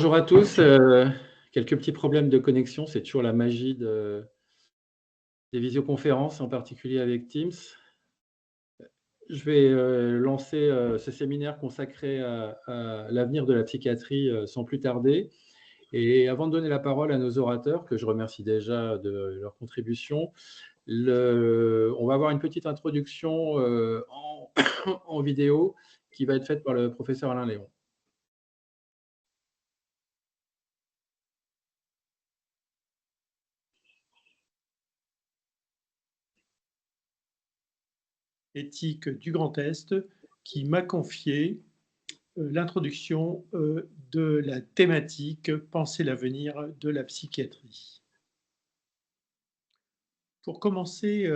Bonjour à tous. Quelques petits problèmes de connexion, c'est toujours la magie des visioconférences, en particulier avec Teams. Je vais lancer ce séminaire consacré à l'avenir de la psychiatrie sans plus tarder. Et avant de donner la parole à nos orateurs, que je remercie déjà de leur contribution, on va avoir une petite introduction en vidéo qui va être faite par le professeur Alain Léon. Éthique du Grand Est, qui m'a confié l'introduction de la thématique Penser l'avenir de la psychiatrie. Pour commencer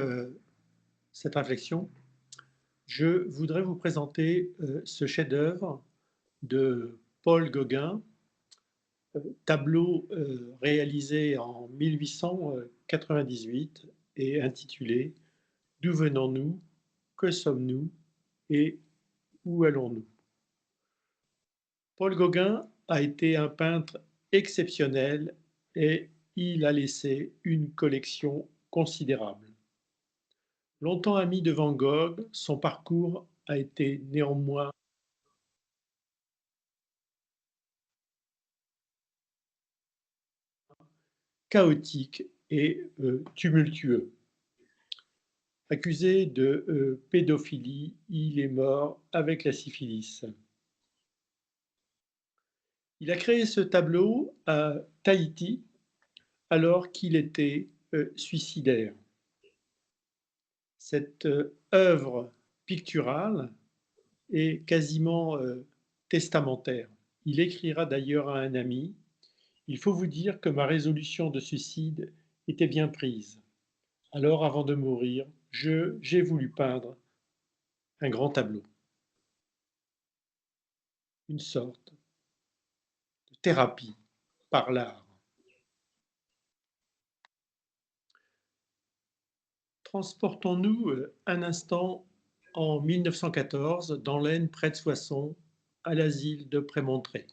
cette réflexion, je voudrais vous présenter ce chef-d'œuvre de Paul Gauguin, tableau réalisé en 1898 et intitulé « D'où venons-nous? Que sommes-nous? Et où allons-nous ?» Paul Gauguin a été un peintre exceptionnel et il a laissé une collection considérable. Longtemps ami de Van Gogh, son parcours a été néanmoins chaotique et tumultueux. Accusé de pédophilie, il est mort avec la syphilis. Il a créé ce tableau à Tahiti alors qu'il était suicidaire. Cette œuvre picturale est quasiment testamentaire. Il écrira d'ailleurs à un ami: « Il faut vous dire que ma résolution de suicide était bien prise. Alors, avant de mourir, j'ai voulu peindre un grand tableau. » Une sorte de thérapie par l'art. Transportons-nous un instant en 1914 dans l'Aisne, près de Soissons, à l'asile de Prémontré.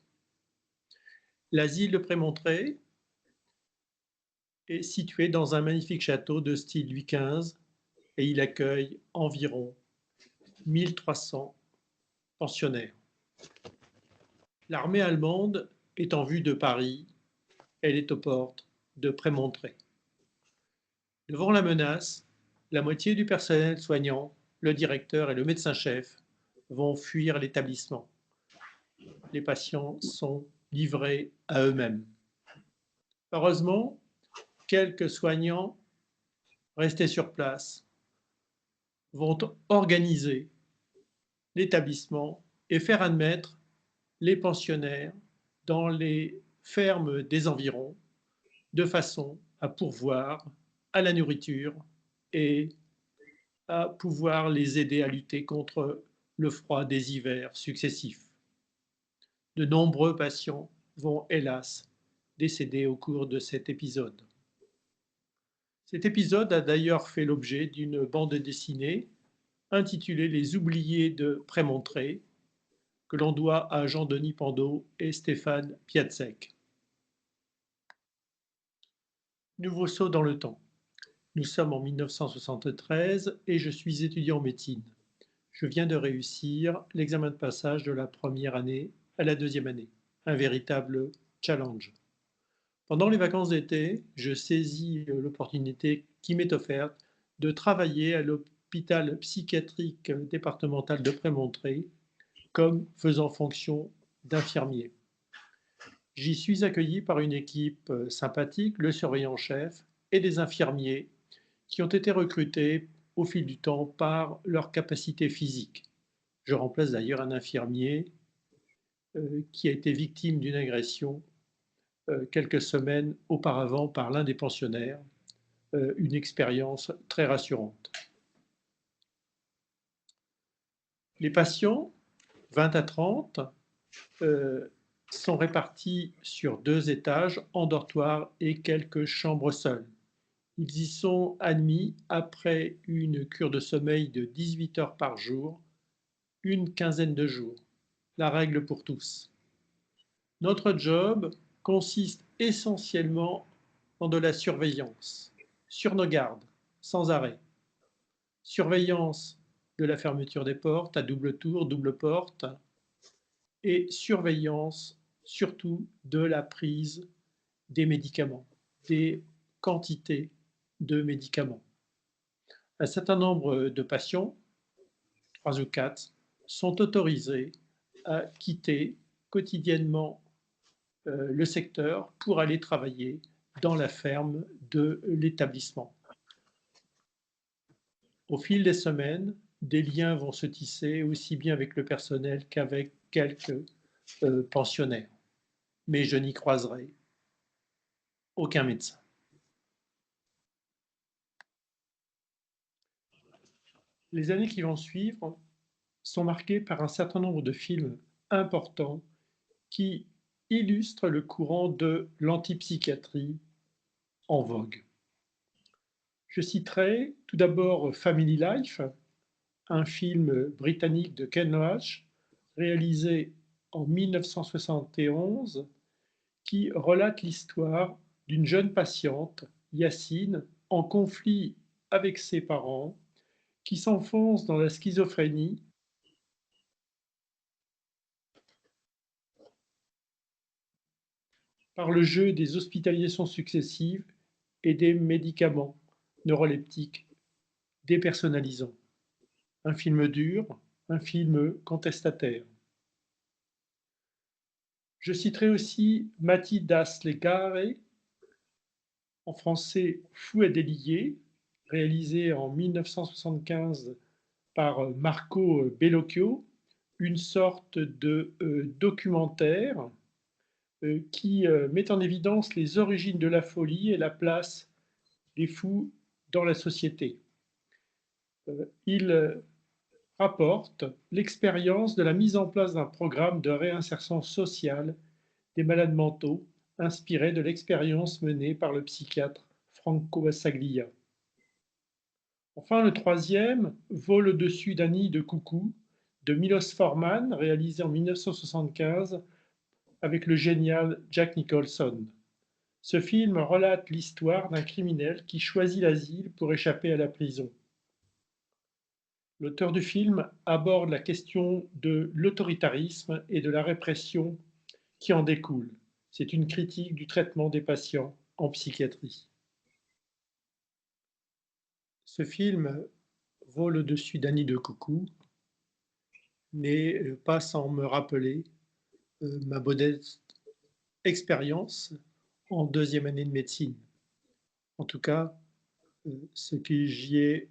L'asile de Prémontré est situé dans un magnifique château de style Louis XV et il accueille environ 1300 pensionnaires. L'armée allemande est en vue de Paris, elle est aux portes de Prémontré. Devant la menace, la moitié du personnel soignant, le directeur et le médecin-chef vont fuir l'établissement. Les patients sont livrés à eux-mêmes. Heureusement, quelques soignants restés sur place vont organiser l'établissement et faire admettre les pensionnaires dans les fermes des environs de façon à pourvoir à la nourriture et à pouvoir les aider à lutter contre le froid des hivers successifs. De nombreux patients vont hélas décéder au cours de cet épisode. Cet épisode a d'ailleurs fait l'objet d'une bande dessinée intitulée Les oubliés de Prémontré, que l'on doit à Jean-Denis Pandeau et Stéphane Piatzek. Nouveau saut dans le temps. Nous sommes en 1973 et je suis étudiant en médecine. Je viens de réussir l'examen de passage de la première année à la deuxième année. Un véritable challenge. Pendant les vacances d'été, je saisis l'opportunité qui m'est offerte de travailler à l'hôpital psychiatrique départemental de Prémontré comme faisant fonction d'infirmier. J'y suis accueilli par une équipe sympathique, le surveillant-chef et des infirmiers qui ont été recrutés au fil du temps par leur capacité physique. Je remplace d'ailleurs un infirmier qui a été victime d'une agression quelques semaines auparavant par l'un des pensionnaires, une expérience très rassurante. Les patients, 20 à 30, sont répartis sur 2 étages en dortoir et quelques chambres seules. Ils y sont admis après une cure de sommeil de 18 heures par jour, une quinzaine de jours, la règle pour tous. Notre job consiste essentiellement en de la surveillance, sur nos gardes, sans arrêt. Surveillance de la fermeture des portes à double tour, double porte, et surveillance surtout de la prise des médicaments, des quantités de médicaments. Un certain nombre de patients, 3 ou 4, sont autorisés à quitter quotidiennement le secteur pour aller travailler dans la ferme de l'établissement. Au fil des semaines, des liens vont se tisser aussi bien avec le personnel qu'avec quelques pensionnaires. Mais je n'y croiserai aucun médecin. Les années qui vont suivre sont marquées par un certain nombre de films importants qui illustrent le courant de l'antipsychiatrie en vogue. Je citerai tout d'abord Family Life, un film britannique de Ken Loach, réalisé en 1971, qui relate l'histoire d'une jeune patiente, Yacine, en conflit avec ses parents, qui s'enfonce dans la schizophrénie par le jeu des hospitalisations successives et des médicaments neuroleptiques dépersonnalisants. Un film dur, un film contestataire. Je citerai aussi Mati das Legare, en français Fou et délié, réalisé en 1975 par Marco Bellocchio, une sorte de documentaire qui met en évidence les origines de la folie et la place des fous dans la société. Il rapporte l'expérience de la mise en place d'un programme de réinsertion sociale des malades mentaux inspiré de l'expérience menée par le psychiatre Franco Bassaglia. Enfin, le troisième vole au-dessus d'un nid de coucou de Milos Forman, réalisé en 1975 avec le génial Jack Nicholson. Ce film relate l'histoire d'un criminel qui choisit l'asile pour échapper à la prison. L'auteur du film aborde la question de l'autoritarisme et de la répression qui en découle. C'est une critique du traitement des patients en psychiatrie. Ce film vole au-dessus d'un nid de coucou, mais pas sans me rappeler ma modeste expérience en deuxième année de médecine. En tout cas, ce que j'y ai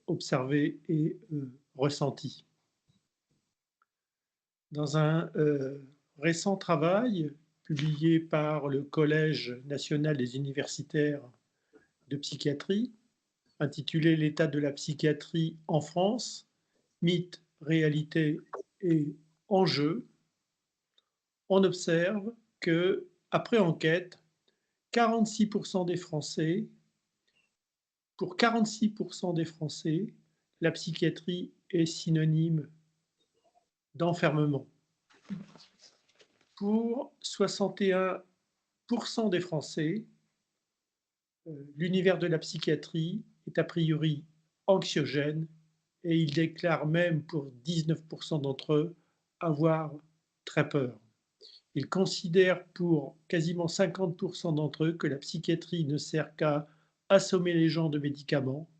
observé et ressenti. Dans un récent travail publié par le Collège national des universitaires de psychiatrie, intitulé L'état de la psychiatrie en France, mythe, réalité et enjeux, on observe que, après enquête, 46% des Français, pour 46% des Français, la psychiatrie est synonyme d'enfermement. Pour 61% des Français, l'univers de la psychiatrie est a priori anxiogène et ils déclarent même pour 19% d'entre eux avoir très peur. Ils considèrent pour quasiment 50% d'entre eux que la psychiatrie ne sert qu'à assommer les gens de médicaments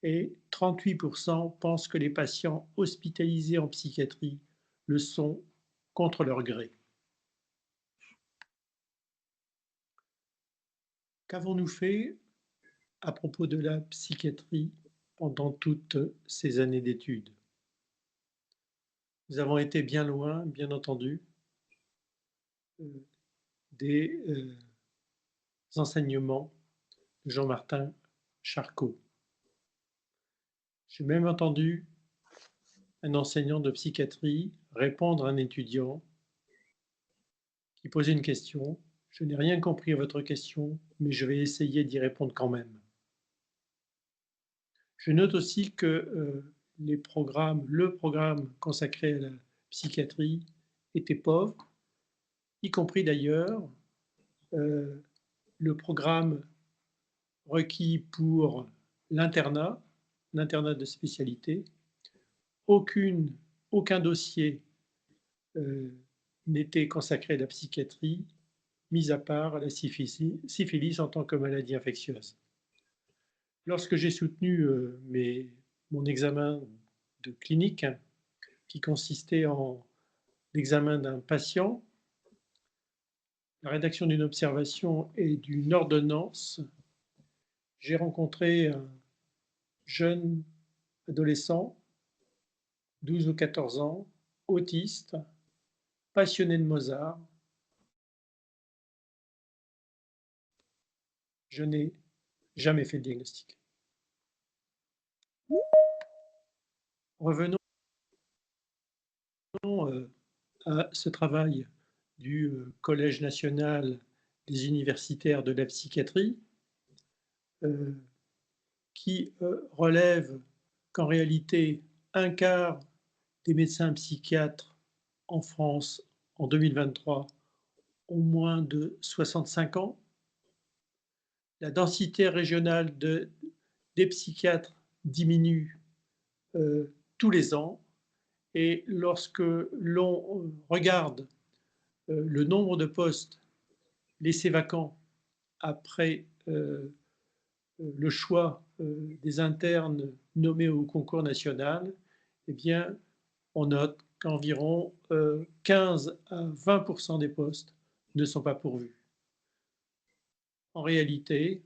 et 38% pensent que les patients hospitalisés en psychiatrie le sont contre leur gré. Qu'avons-nous fait à propos de la psychiatrie pendant toutes ces années d'études? Nous avons été bien loin, bien entendu, des enseignements de Jean-Martin Charcot. J'ai même entendu un enseignant de psychiatrie répondre à un étudiant qui posait une question. Je n'ai rien compris à votre question, mais je vais essayer d'y répondre quand même. Je note aussi que le programme consacré à la psychiatrie était pauvre. y compris d'ailleurs le programme requis pour l'internat de spécialité. Aucun dossier n'était consacré à la psychiatrie, mis à part la syphilis en tant que maladie infectieuse. Lorsque j'ai soutenu mon examen de clinique, qui consistait en l'examen d'un patient, la rédaction d'une observation et d'une ordonnance, j'ai rencontré un jeune adolescent, 12 ou 14 ans, autiste, passionné de Mozart. Je n'ai jamais fait le diagnostic. Revenons à ce travail du Collège national des universitaires de la psychiatrie, qui relève qu'en réalité, un quart des médecins psychiatres en France en 2023 ont moins de 65 ans. La densité régionale des psychiatres diminue tous les ans. Et lorsque l'on regarde le nombre de postes laissés vacants après le choix des internes nommés au concours national, eh bien, on note qu'environ 15 à 20% des postes ne sont pas pourvus. En réalité,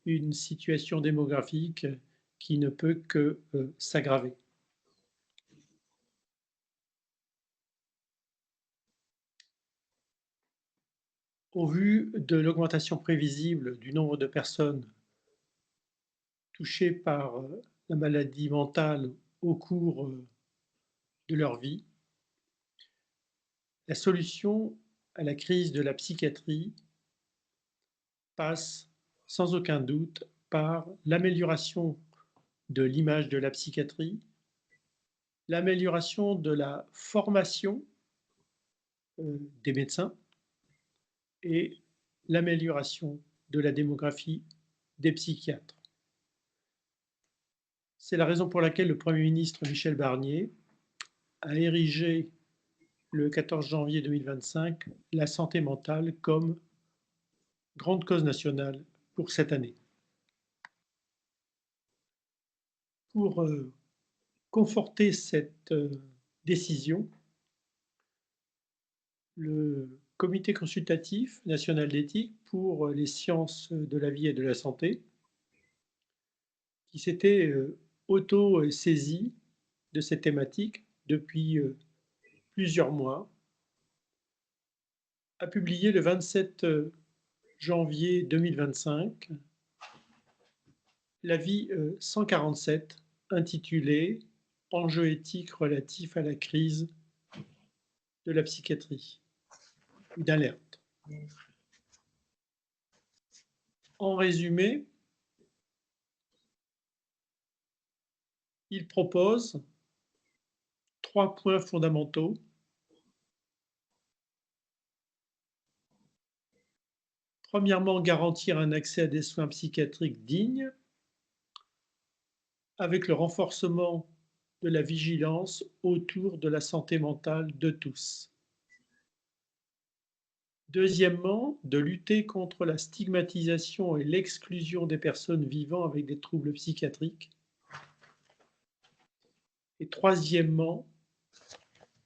une situation démographique qui ne peut que s'aggraver. Au vu de l'augmentation prévisible du nombre de personnes touchées par la maladie mentale au cours de leur vie, la solution à la crise de la psychiatrie passe sans aucun doute par l'amélioration de l'image de la psychiatrie, l'amélioration de la formation des médecins et l'amélioration de la démographie des psychiatres. C'est la raison pour laquelle le Premier ministre Michel Barnier a érigé le 14 janvier 2025 la santé mentale comme grande cause nationale pour cette année. Pour conforter cette décision, le Comité consultatif national d'éthique pour les sciences de la vie et de la santé, qui s'était auto-saisi de cette thématique depuis plusieurs mois, a publié le 27 janvier 2025 l'avis 147 intitulé « Enjeux éthiques relatifs à la crise de la psychiatrie » d'alerte. En résumé, il propose 3 points fondamentaux. Premièrement, garantir un accès à des soins psychiatriques dignes avec le renforcement de la vigilance autour de la santé mentale de tous. Deuxièmement, de lutter contre la stigmatisation et l'exclusion des personnes vivant avec des troubles psychiatriques. Et troisièmement,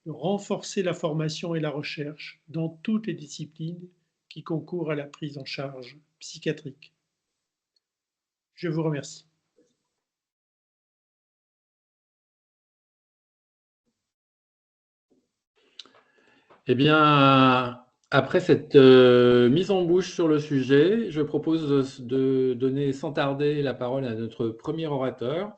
de renforcer la formation et la recherche dans toutes les disciplines qui concourent à la prise en charge psychiatrique. Je vous remercie. Eh bien, après cette mise en bouche sur le sujet, je propose de donner sans tarder la parole à notre premier orateur.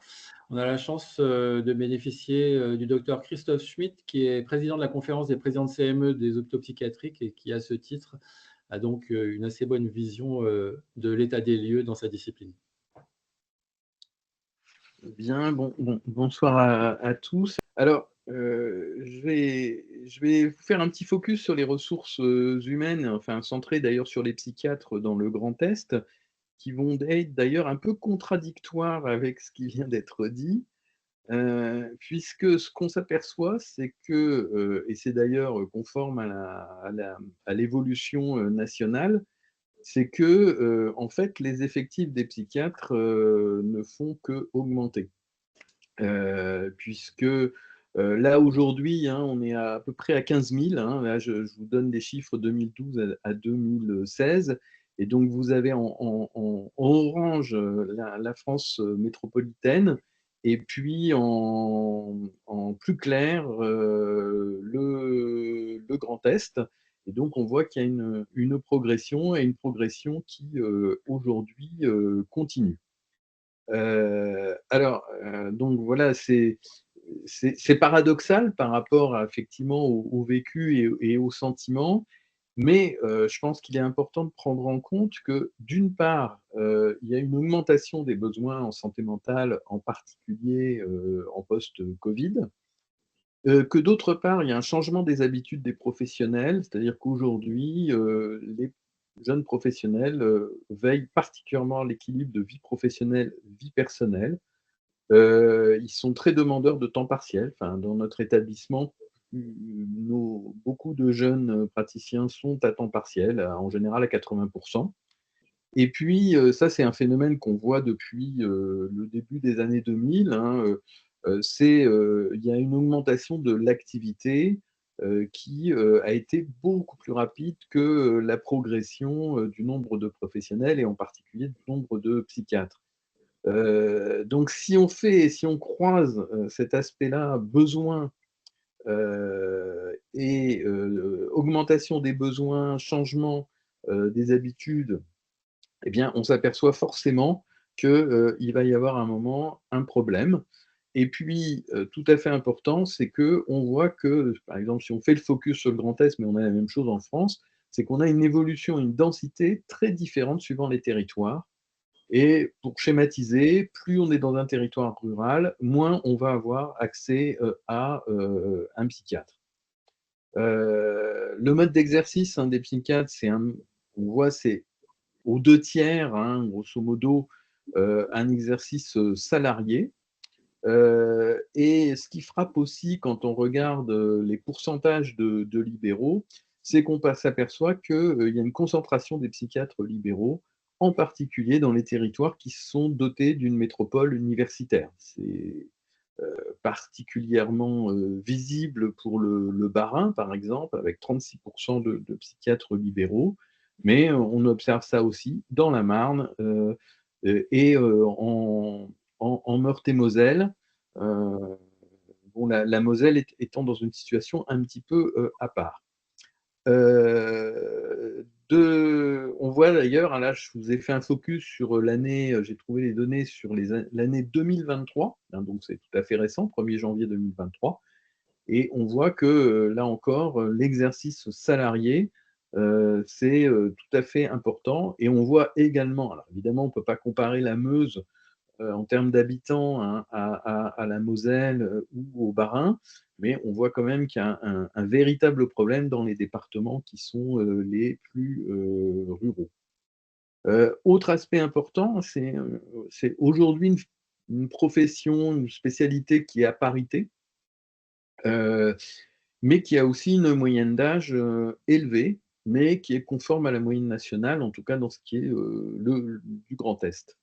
On a la chance de bénéficier du docteur Christophe Schmitt, qui est président de la conférence des présidents de CME des hôpitaux psychiatriques et qui, à ce titre, a donc une assez bonne vision de l'état des lieux dans sa discipline. Bien, bonsoir à tous. Alors, Je vais faire un petit focus sur les ressources humaines, enfin centré d'ailleurs sur les psychiatres dans le Grand Est, qui vont être d'ailleurs un peu contradictoires avec ce qui vient d'être dit. Puisque ce qu'on s'aperçoit, c'est que, et c'est d'ailleurs conforme à l'évolution nationale, c'est que, en fait, les effectifs des psychiatres ne font qu'augmenter. Puisque là aujourd'hui, hein, on est à peu près à 15 000. Hein, là, je vous donne des chiffres 2012 à 2016. Et donc, vous avez en orange la France métropolitaine, et puis en plus clair le Grand Est. Et donc, on voit qu'il y a une progression, et une progression qui aujourd'hui continue. Donc voilà, c'est paradoxal par rapport à, effectivement au vécu et aux sentiments, mais je pense qu'il est important de prendre en compte que, d'une part, il y a une augmentation des besoins en santé mentale, en particulier en post-Covid, que d'autre part, il y a un changement des habitudes des professionnels, c'est-à-dire qu'aujourd'hui, les jeunes professionnels veillent particulièrement à l'équilibre de vie professionnelle, vie personnelle. Ils sont très demandeurs de temps partiel. Enfin, dans notre établissement, beaucoup de jeunes praticiens sont à temps partiel, en général à 80. Et puis, ça, c'est un phénomène qu'on voit depuis le début des années 2000, hein, il y a une augmentation de l'activité qui a été beaucoup plus rapide que la progression du nombre de professionnels, et en particulier du nombre de psychiatres. Donc si on croise cet aspect-là, besoin et augmentation des besoins, changement des habitudes, eh bien, on s'aperçoit forcément qu'il va y avoir un moment un problème. Et puis, tout à fait important, c'est qu'on voit que, par exemple, si on fait le focus sur le Grand Est, mais on a la même chose en France, c'est qu'on a une évolution, une densité très différente suivant les territoires. Et pour schématiser, plus on est dans un territoire rural, moins on va avoir accès à un psychiatre. Le mode d'exercice, hein, des psychiatres, on voit, c'est aux deux tiers, hein, grosso modo, un exercice salarié. Et ce qui frappe aussi quand on regarde les pourcentages de libéraux, c'est qu'on s'aperçoit qu'il y a une concentration des psychiatres libéraux, en particulier dans les territoires qui sont dotés d'une métropole universitaire. C'est particulièrement visible pour le Bas-Rhin, par exemple, avec 36% de psychiatres libéraux, mais on observe ça aussi dans la Marne et en Meurthe-et-Moselle. Euh, bon, la Moselle étant dans une situation un petit peu à part. On voit d'ailleurs, hein, là je vous ai fait un focus sur l'année, j'ai trouvé les données sur l'année 2023, hein, donc c'est tout à fait récent, 1er janvier 2023, et on voit que là encore, l'exercice salarié, c'est tout à fait important, et on voit également, alors évidemment on ne peut pas comparer la Meuse en termes d'habitants, hein, à la Moselle ou au Bas-Rhin, mais on voit quand même qu'il y a un véritable problème dans les départements qui sont les plus ruraux. Autre aspect important, c'est aujourd'hui une profession, une spécialité qui est à parité, euh, mais qui a aussi une moyenne d'âge élevée, mais qui est conforme à la moyenne nationale, en tout cas dans ce qui est du Grand Est.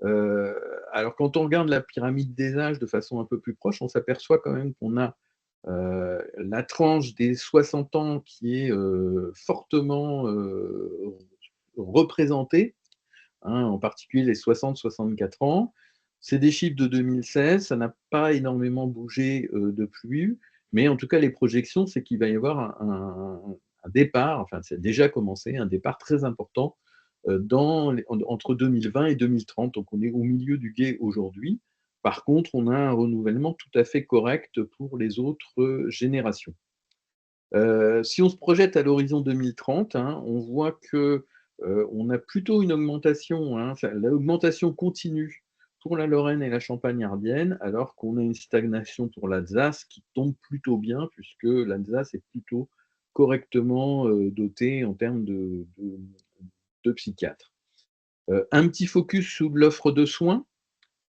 Euh, alors, quand on regarde la pyramide des âges de façon un peu plus proche, on s'aperçoit quand même qu'on a la tranche des 60 ans qui est fortement représentée, hein, en particulier les 60-64 ans. C'est des chiffres de 2016, ça n'a pas énormément bougé depuis, mais en tout cas, les projections, c'est qu'il va y avoir un départ, enfin, c'est déjà commencé, un départ très important entre 2020 et 2030. Donc, on est au milieu du gué aujourd'hui. Par contre, on a un renouvellement tout à fait correct pour les autres générations. Si on se projette à l'horizon 2030, hein, on voit que on a plutôt une augmentation, hein, l'augmentation continue pour la Lorraine et la Champagne-Ardenne, alors qu'on a une stagnation pour l'Alsace qui tombe plutôt bien, puisque l'Alsace est plutôt correctement dotée en termes de psychiatres. Un petit focus sur l'offre de soins.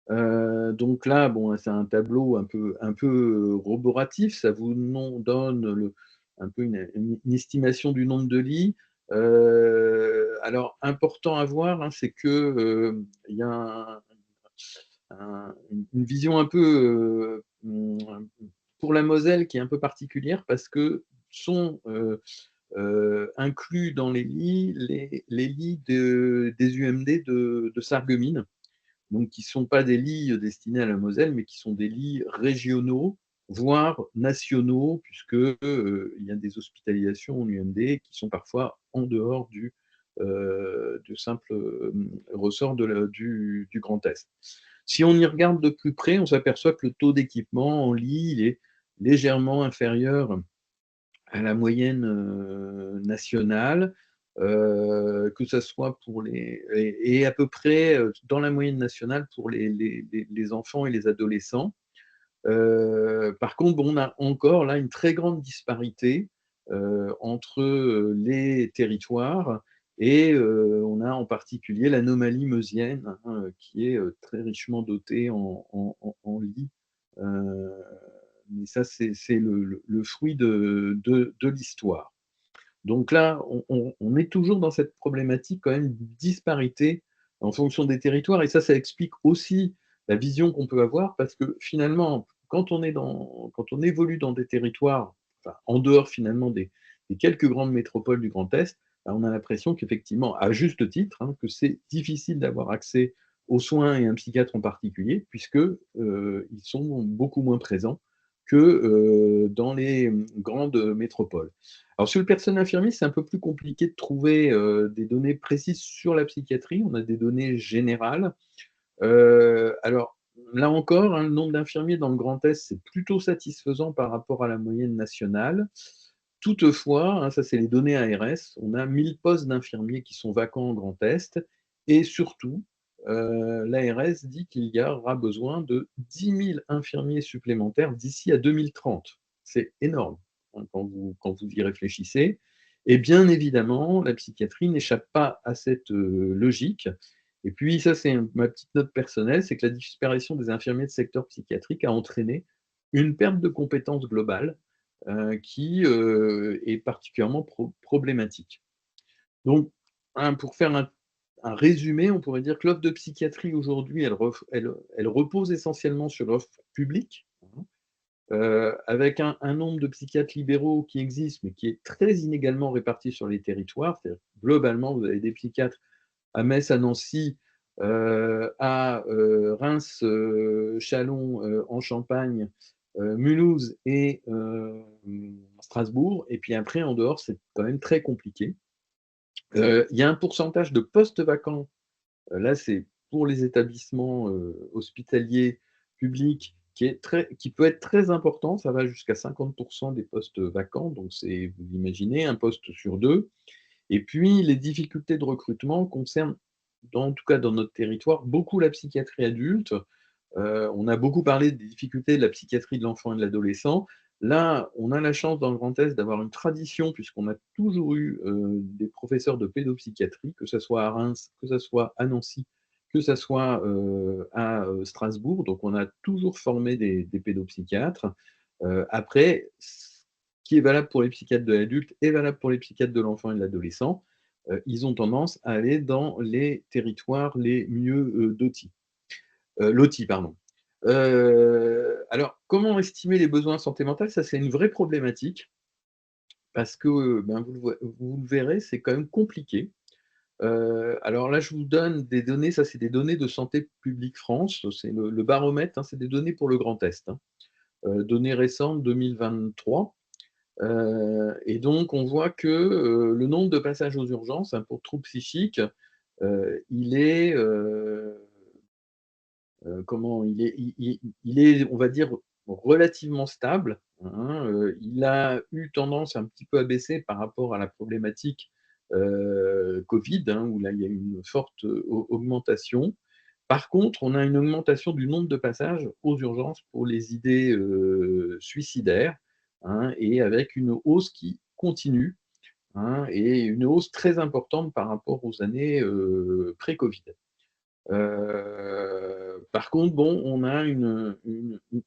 Donc là, bon, c'est un tableau un peu roboratif, ça vous donne un peu une estimation du nombre de lits. Alors, important à voir, hein, c'est que il y a une vision un peu pour la Moselle qui est un peu particulière parce que sont inclus dans les lits les lits des UMD de Sarreguemines, donc qui ne sont pas des lits destinés à la Moselle, mais qui sont des lits régionaux, voire nationaux, puisque il y a des hospitalisations en UMD qui sont parfois en dehors du simple ressort du Grand Est. Si on y regarde de plus près, on s'aperçoit que le taux d'équipement en lit il est légèrement inférieur à la moyenne nationale, que ce soit pour et à peu près dans la moyenne nationale pour les enfants et les adolescents. Par contre, bon, on a encore là une très grande disparité entre les territoires et on a en particulier l'anomalie meusienne, hein, qui est très richement dotée en lits. Mais ça, c'est le fruit de l'histoire. Donc là, on est toujours dans cette problématique quand même de disparité en fonction des territoires, et ça explique aussi la vision qu'on peut avoir, parce que finalement, quand on évolue dans des territoires, enfin, en dehors finalement des quelques grandes métropoles du Grand Est, ben, on a l'impression qu'effectivement, à juste titre, hein, que c'est difficile d'avoir accès aux soins et à un psychiatre en particulier, puisque ils sont beaucoup moins présents que dans les grandes métropoles. Alors, sur le personnel infirmier, c'est un peu plus compliqué de trouver des données précises sur la psychiatrie. On a des données générales. Alors, là encore, hein, le nombre d'infirmiers dans le Grand Est, c'est plutôt satisfaisant par rapport à la moyenne nationale. Toutefois, hein, ça c'est les données ARS, on a 1000 postes d'infirmiers qui sont vacants en Grand Est, et surtout, l'ARS dit qu'il y aura besoin de 10 000 infirmiers supplémentaires d'ici à 2030. C'est énorme, hein, quand vous y réfléchissez. Et bien évidemment, la psychiatrie n'échappe pas à cette logique. Et puis, ça, c'est ma petite note personnelle, c'est que la disparition des infirmiers de secteur psychiatrique a entraîné une perte de compétences globale qui est particulièrement problématique. Donc, hein, pour faire un résumé, on pourrait dire que l'offre de psychiatrie aujourd'hui, elle repose essentiellement sur l'offre publique, hein, avec un nombre de psychiatres libéraux qui existent, mais qui est très inégalement réparti sur les territoires. C'est-à-dire, globalement, vous avez des psychiatres à Metz, à Nancy, à Reims, Châlons, en Champagne, Mulhouse et Strasbourg. Et puis après, en dehors, c'est quand même très compliqué. Il y a un pourcentage de postes vacants. Là, c'est pour les établissements hospitaliers publics qui peut être très important. Ça va jusqu'à 50% des postes vacants. Donc, vous imaginez, un poste sur deux. Et puis, les difficultés de recrutement concernent, en tout cas dans notre territoire, beaucoup la psychiatrie adulte. On a beaucoup parlé des difficultés de la psychiatrie de l'enfant et de l'adolescent. Là, on a la chance dans le Grand Est d'avoir une tradition, puisqu'on a toujours eu des professeurs de pédopsychiatrie, que ce soit à Reims, que ce soit à Nancy, que ce soit à Strasbourg. Donc, on a toujours formé des pédopsychiatres. Après, ce qui est valable pour les psychiatres de l'adulte est valable pour les psychiatres de l'enfant et de l'adolescent. Ils ont tendance à aller dans les territoires les mieux lotis, pardon. Alors, comment estimer les besoins en santé mentale? Ça, c'est une vraie problématique, parce que ben, vous le verrez, c'est quand même compliqué. Alors là, je vous donne des données, ça c'est des données de Santé publique France, c'est le baromètre, hein, c'est des données pour le Grand Est, hein. Données récentes 2023. Et donc, on voit que le nombre de passages aux urgences, hein, pour troubles psychiques, il est il est, on va dire, relativement stable, hein, il a eu tendance un petit peu à baisser par rapport à la problématique Covid, hein, où là, il y a eu une forte augmentation. Par contre, on a une augmentation du nombre de passages aux urgences pour les idées suicidaires, hein, et avec une hausse qui continue, hein, et une hausse très importante par rapport aux années pré-Covid. Par contre, bon, on a une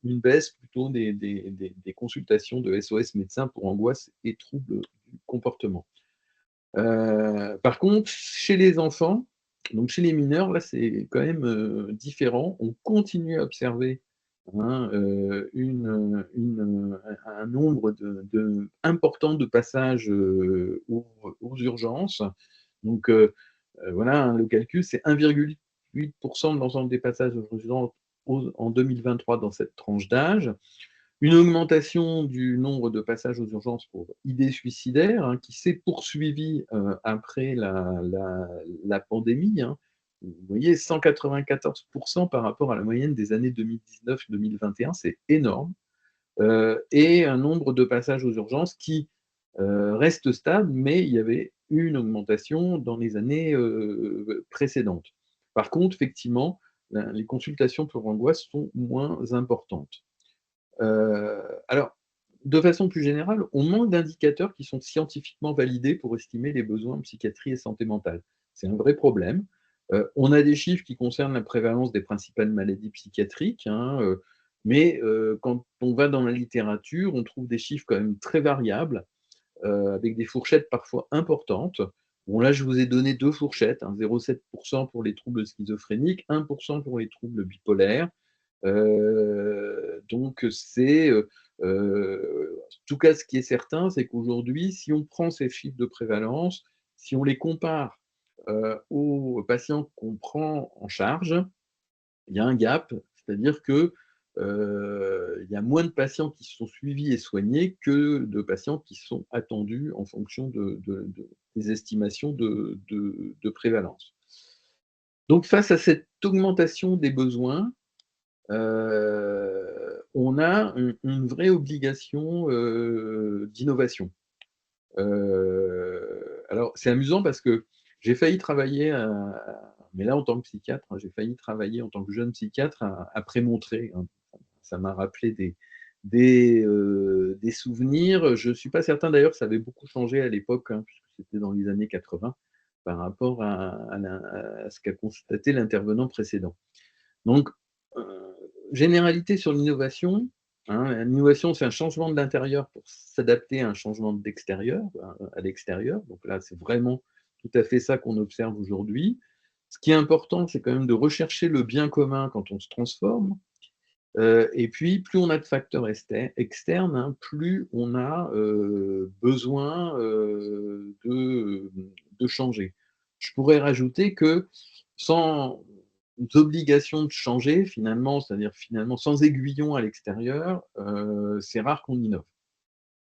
baisse plutôt des consultations de SOS médecins pour angoisse et troubles du comportement. Par contre, chez les enfants, donc chez les mineurs, là, c'est quand même différent. On continue à observer, hein, un nombre important de passages aux urgences. Donc, voilà, hein, le calcul, c'est 1,8% de l'ensemble des passages aux urgences en 2023 dans cette tranche d'âge. Une augmentation du nombre de passages aux urgences pour idées suicidaires, hein, qui s'est poursuivie après la pandémie, hein. Vous voyez, 194% par rapport à la moyenne des années 2019-2021, c'est énorme. Et un nombre de passages aux urgences qui reste stable, mais il y avait une augmentation dans les années précédentes. Par contre, effectivement, les consultations pour angoisse sont moins importantes. Alors, de façon plus générale, on manque d'indicateurs qui sont scientifiquement validés pour estimer les besoins en psychiatrie et santé mentale. C'est un vrai problème. On a des chiffres qui concernent la prévalence des principales maladies psychiatriques, hein, mais quand on va dans la littérature, on trouve des chiffres quand même très variables, avec des fourchettes parfois importantes. Bon, là, je vous ai donné 2 fourchettes, hein, 0,7% pour les troubles schizophréniques, 1% pour les troubles bipolaires. Donc c'est, en tout cas, ce qui est certain, c'est qu'aujourd'hui, si on prend ces chiffres de prévalence, si on les compare aux patients qu'on prend en charge, il y a un gap, c'est-à-dire que il y a moins de patients qui sont suivis et soignés que de patients qui sont attendus en fonction des estimations de prévalence. Donc face à cette augmentation des besoins, on a une vraie obligation d'innovation. Alors, c'est amusant parce que j'ai failli travailler, mais là en tant que psychiatre, hein, j'ai failli travailler en tant que jeune psychiatre à Prémontré, hein. Ça m'a rappelé des souvenirs. Je ne suis pas certain d'ailleurs que ça avait beaucoup changé à l'époque, hein, puisque c'était dans les années 80, par rapport à ce qu'a constaté l'intervenant précédent. Donc, généralité sur l'innovation, hein. L'innovation, c'est un changement de l'intérieur pour s'adapter à un changement d'extérieur, à l'extérieur. Donc là, c'est vraiment tout à fait ça qu'on observe aujourd'hui. Ce qui est important, c'est quand même de rechercher le bien commun quand on se transforme. Et puis, plus on a de facteurs externes, hein, plus on a besoin de changer. Je pourrais rajouter que sans obligation de changer, finalement, c'est-à-dire finalement sans aiguillon à l'extérieur, c'est rare qu'on innove.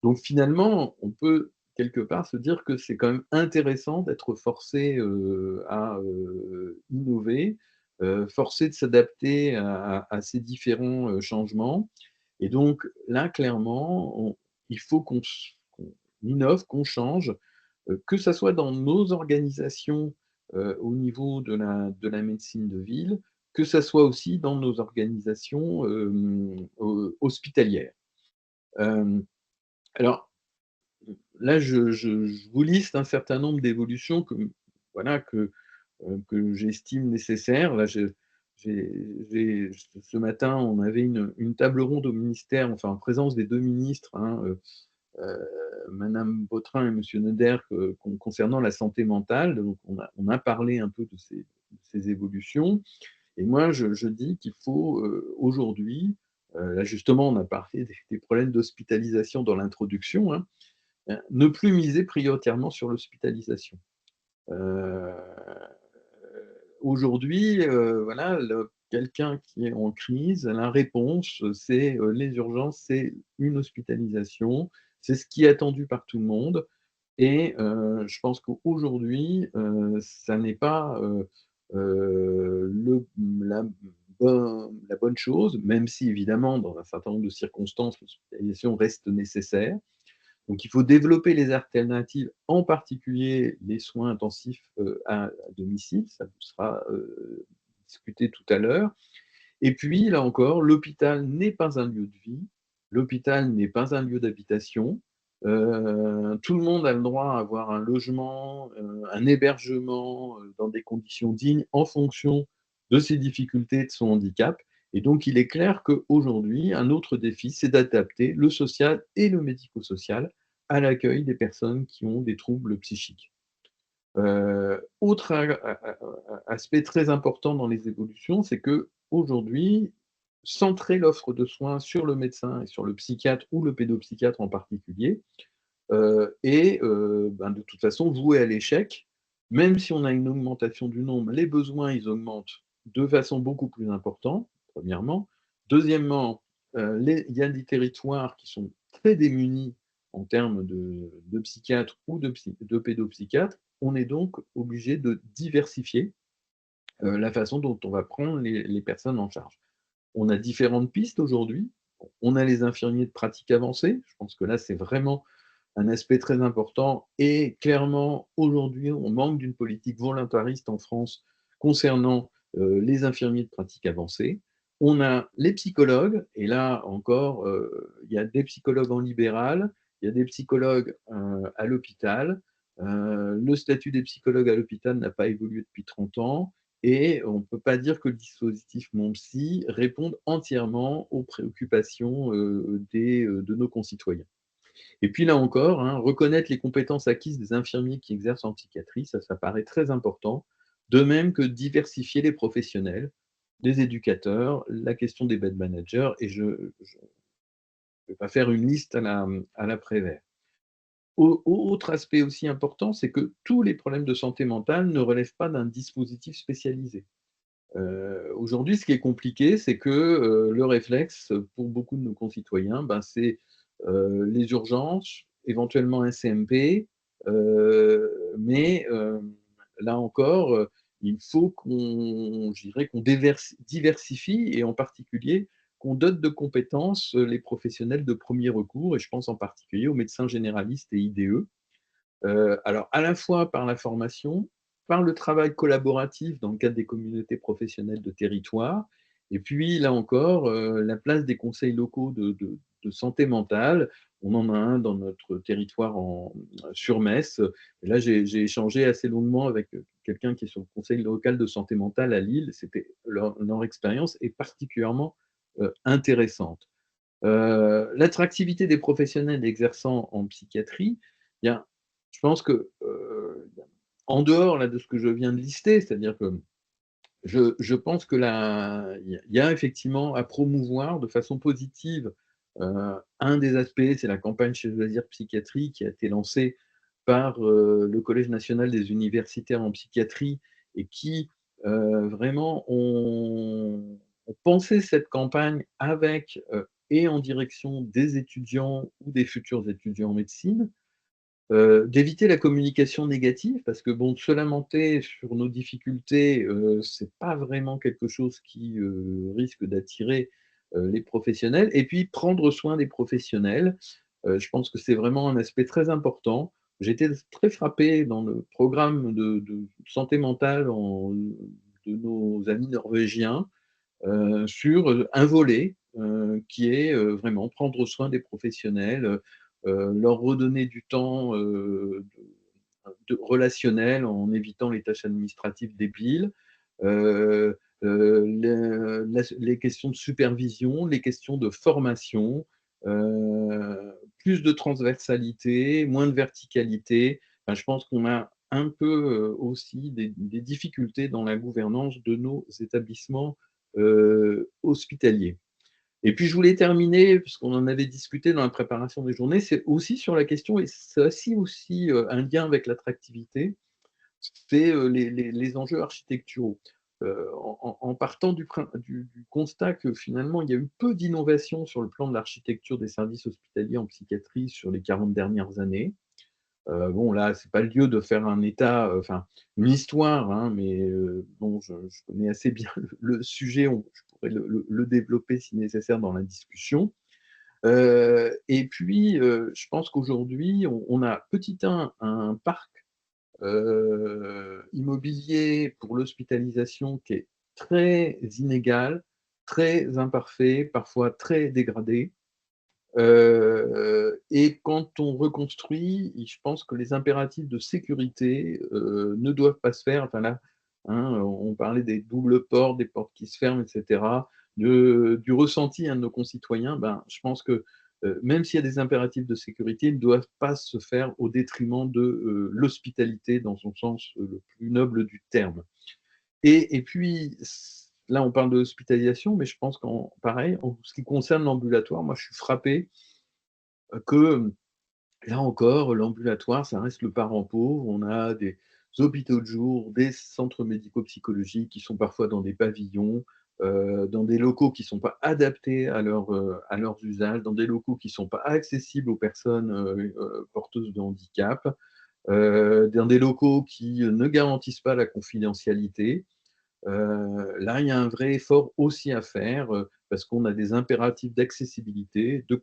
Donc finalement, on peut quelque part se dire que c'est quand même intéressant d'être forcé à innover, forcé de s'adapter à ces différents changements. Et donc là, clairement, il faut qu'on innove, qu'on change, que ça soit dans nos organisations au niveau de la médecine de ville, que ça soit aussi dans nos organisations hospitalières. Alors, là, je vous liste un certain nombre d'évolutions voilà, que j'estime nécessaires. Là, ce matin, on avait une table ronde au ministère, enfin en présence des 2 ministres, hein, Madame Vautrin et Monsieur Neder, concernant la santé mentale. Donc, on a parlé un peu de ces évolutions. Et moi, je dis qu'il faut aujourd'hui, là justement, on a parlé des problèmes d'hospitalisation dans l'introduction, hein, ne plus miser prioritairement sur l'hospitalisation. Aujourd'hui, voilà, quelqu'un qui est en crise, la réponse, c'est les urgences, c'est une hospitalisation. C'est ce qui est attendu par tout le monde. Et je pense qu'aujourd'hui, ça n'est pas la, la bonne chose, même si évidemment, dans un certain nombre de circonstances, l'hospitalisation reste nécessaire. Donc il faut développer les alternatives, en particulier les soins intensifs à domicile. Ça vous sera discuté tout à l'heure. Et puis, là encore, l'hôpital n'est pas un lieu de vie, l'hôpital n'est pas un lieu d'habitation. Tout le monde a le droit à avoir un logement, un hébergement dans des conditions dignes en fonction de ses difficultés, de son handicap. Et donc, il est clair qu'aujourd'hui, un autre défi, c'est d'adapter le social et le médico-social à l'accueil des personnes qui ont des troubles psychiques. Autre aspect très important dans les évolutions, c'est qu'aujourd'hui, centrer l'offre de soins sur le médecin et sur le psychiatre ou le pédopsychiatre en particulier est de toute façon voué à l'échec. Même si on a une augmentation du nombre, les besoins, ils augmentent de façon beaucoup plus importante, premièrement. Deuxièmement, il y a des territoires qui sont très démunis en termes de psychiatres ou de pédopsychiatres. On est donc obligé de diversifier la façon dont on va prendre les personnes en charge. On a différentes pistes aujourd'hui. On a les infirmiers de pratique avancée. Je pense que là, c'est vraiment un aspect très important. Et clairement, aujourd'hui, on manque d'une politique volontariste en France concernant les infirmiers de pratique avancée. On a les psychologues, et là encore, il y a des psychologues en libéral, il y a des psychologues à l'hôpital. Le statut des psychologues à l'hôpital n'a pas évolué depuis 30 ans. Et on ne peut pas dire que le dispositif Mon Psy réponde entièrement aux préoccupations de nos concitoyens. Et puis là encore, hein, reconnaître les compétences acquises des infirmiers qui exercent en psychiatrie, ça paraît très important. De même que diversifier les professionnels, les éducateurs, la question des bed managers, et je ne vais pas faire une liste à la Prévert. Autre aspect aussi important, c'est que tous les problèmes de santé mentale ne relèvent pas d'un dispositif spécialisé. Aujourd'hui, ce qui est compliqué, c'est que le réflexe pour beaucoup de nos concitoyens, c'est les urgences, éventuellement un CMP, mais là encore, il faut qu'on diversifie et en particulier qu'on dote de compétences les professionnels de premier recours, et je pense en particulier aux médecins généralistes et IDE. Alors, à la fois par la formation, par le travail collaboratif dans le cadre des communautés professionnelles de territoire, et puis là encore, la place des conseils locaux de santé mentale. On en a un dans notre territoire sur Metz. Et là, j'ai échangé assez longuement avec quelqu'un qui est sur le conseil local de santé mentale à Lille. Leur expérience est particulièrement intéressante. L'attractivité des professionnels exerçant en psychiatrie, bien, je pense que, en dehors là, de ce que je viens de lister, c'est-à-dire que je pense que il y a effectivement à promouvoir de façon positive. Un des aspects, c'est la campagne Chez Loisirs Psychiatrie qui a été lancée par le Collège national des universitaires en psychiatrie et qui vraiment ont pensé cette campagne avec et en direction des étudiants ou des futurs étudiants en médecine, d'éviter la communication négative, parce que bon, se lamenter sur nos difficultés, c'est pas vraiment quelque chose qui risque d'attirer les professionnels. Et puis prendre soin des professionnels, je pense que c'est vraiment un aspect très important. J'ai été très frappé dans le programme de santé mentale de nos amis norvégiens sur un volet qui est vraiment prendre soin des professionnels, leur redonner du temps relationnel en évitant les tâches administratives débiles, les questions de supervision, les questions de formation, plus de transversalité, moins de verticalité. Enfin, je pense qu'on a un peu aussi des difficultés dans la gouvernance de nos établissements hospitaliers. Et puis je voulais terminer, puisqu'on en avait discuté dans la préparation des journées, c'est aussi sur la question, et c'est aussi un lien avec l'attractivité, c'est les enjeux architecturaux. En partant du constat que finalement il y a eu peu d'innovation sur le plan de l'architecture des services hospitaliers en psychiatrie sur les 40 dernières années. Bon, là, c'est pas le lieu de faire un état, enfin, une histoire, hein, mais bon, je connais assez bien le sujet, je pourrais le développer si nécessaire dans la discussion. Et puis, je pense qu'aujourd'hui, on a petit un parc immobilier pour l'hospitalisation qui est très inégal, très imparfait, parfois très dégradé. Et quand on reconstruit, je pense que les impératifs de sécurité ne doivent pas se faire. Enfin là, hein, on parlait des doubles portes, des portes qui se ferment, etc. Du ressenti de nos concitoyens. Ben, je pense que même s'il y a des impératifs de sécurité, ils ne doivent pas se faire au détriment de l'hospitalité dans son sens le plus noble du terme. Et puis, là, on parle de l'hospitalisation, mais je pense qu'en pareil, en ce qui concerne l'ambulatoire, moi, je suis frappé que, là encore, l'ambulatoire, ça reste le parent pauvre. On a des hôpitaux de jour, des centres médico-psychologiques qui sont parfois dans des pavillons, dans des locaux qui ne sont pas adaptés à leurs usages, dans des locaux qui ne sont pas accessibles aux personnes porteuses de handicap, dans des locaux qui ne garantissent pas la confidentialité. Là, il y a un vrai effort aussi à faire parce qu'on a des impératifs d'accessibilité, de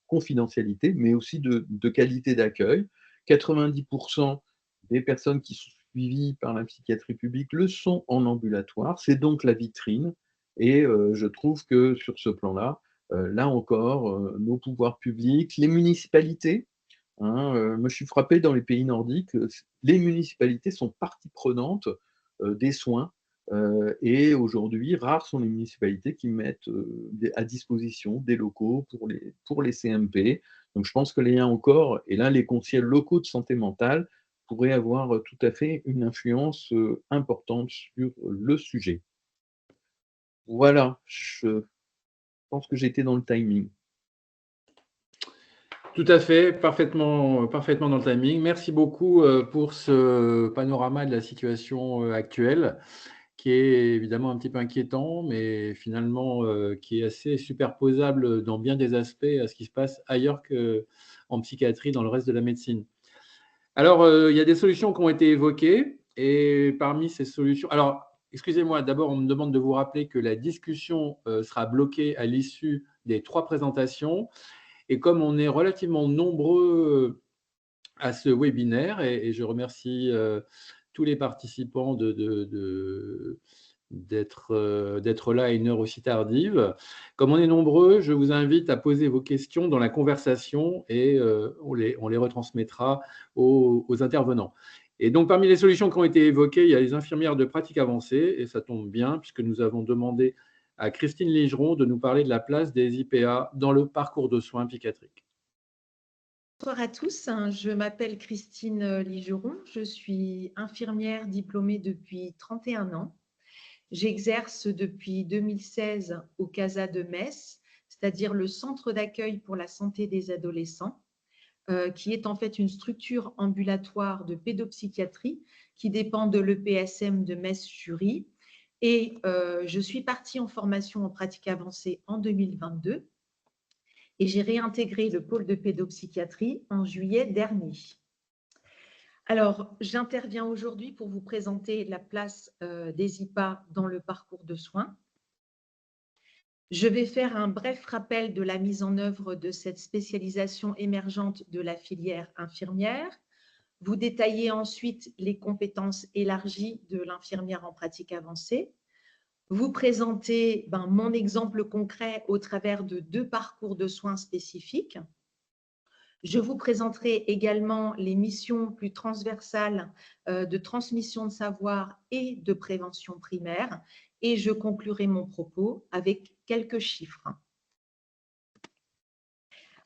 confidentialité, mais aussi de qualité d'accueil. 90% des personnes qui sont suivies par la psychiatrie publique le sont en ambulatoire. C'est donc la vitrine. Et je trouve que sur ce plan-là, là encore, nos pouvoirs publics, les municipalités, hein, moi je suis frappé dans les pays nordiques, les municipalités sont partie prenante des soins. Et aujourd'hui, rares sont les municipalités qui mettent à disposition des locaux pour les CMP. Donc je pense que là encore, et là les conseils locaux de santé mentale pourraient avoir tout à fait une influence importante sur le sujet. Voilà, je pense que j'étais dans le timing. Tout à fait, parfaitement dans le timing. Merci beaucoup pour ce panorama de la situation actuelle, qui est évidemment un petit peu inquiétant, mais finalement qui est assez superposable dans bien des aspects à ce qui se passe ailleurs qu'en psychiatrie, dans le reste de la médecine. Alors, il y a des solutions qui ont été évoquées, et parmi ces solutions… Alors, excusez-moi, d'abord, on me demande de vous rappeler que la discussion sera bloquée à l'issue des 3 présentations. Et comme on est relativement nombreux à ce webinaire, et je remercie tous les participants d'être là à une heure aussi tardive. Comme on est nombreux, je vous invite à poser vos questions dans la conversation et on les retransmettra aux intervenants. Et donc, parmi les solutions qui ont été évoquées, il y a les infirmières de pratique avancée, et ça tombe bien puisque nous avons demandé à Christine Ligeron de nous parler de la place des IPA dans le parcours de soins psychiatriques. Bonsoir à tous, je m'appelle Christine Ligeron, je suis infirmière diplômée depuis 31 ans. J'exerce depuis 2016 au CASA de Metz, c'est-à-dire le Centre d'accueil pour la santé des adolescents, qui est en fait une structure ambulatoire de pédopsychiatrie qui dépend de l'EPSM de Metz-Jury. Et je suis partie en formation en pratique avancée en 2022 et j'ai réintégré le pôle de pédopsychiatrie en juillet dernier. Alors, j'interviens aujourd'hui pour vous présenter la place des IPA dans le parcours de soins. Je vais faire un bref rappel de la mise en œuvre de cette spécialisation émergente de la filière infirmière, vous détailler ensuite les compétences élargies de l'infirmière en pratique avancée, vous présenter mon exemple concret au travers de 2 parcours de soins spécifiques. Je vous présenterai également les missions plus transversales de transmission de savoir et de prévention primaire et je conclurai mon propos avec quelques chiffres.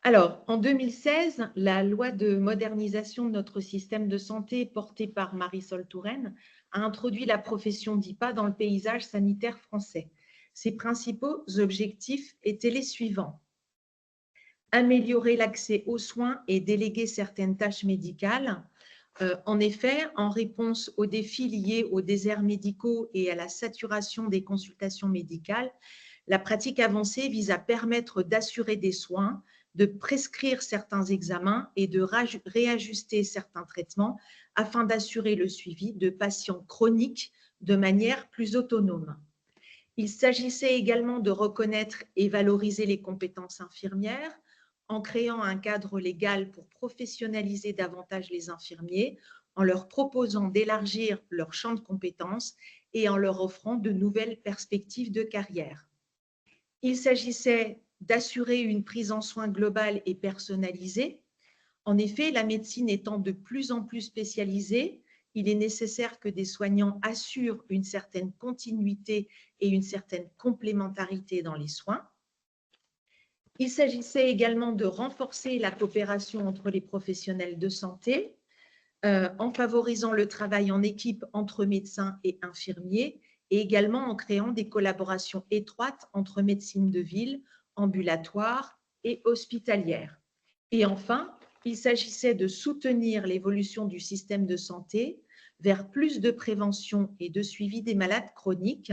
Alors, en 2016, la loi de modernisation de notre système de santé portée par Marisol Touraine a introduit la profession d'IPA dans le paysage sanitaire français. Ses principaux objectifs étaient les suivants. Améliorer l'accès aux soins et déléguer certaines tâches médicales. En effet, en réponse aux défis liés aux déserts médicaux et à la saturation des consultations médicales, la pratique avancée vise à permettre d'assurer des soins, de prescrire certains examens et de réajuster certains traitements afin d'assurer le suivi de patients chroniques de manière plus autonome. Il s'agissait également de reconnaître et valoriser les compétences infirmières en créant un cadre légal pour professionnaliser davantage les infirmiers en leur proposant d'élargir leur champ de compétences et en leur offrant de nouvelles perspectives de carrière. Il s'agissait d'assurer une prise en soin globale et personnalisée. En effet, la médecine étant de plus en plus spécialisée, il est nécessaire que des soignants assurent une certaine continuité et une certaine complémentarité dans les soins. Il s'agissait également de renforcer la coopération entre les professionnels de santé en favorisant le travail en équipe entre médecins et infirmiers et également en créant des collaborations étroites entre médecine de ville, ambulatoire et hospitalière. Et enfin, il s'agissait de soutenir l'évolution du système de santé vers plus de prévention et de suivi des malades chroniques.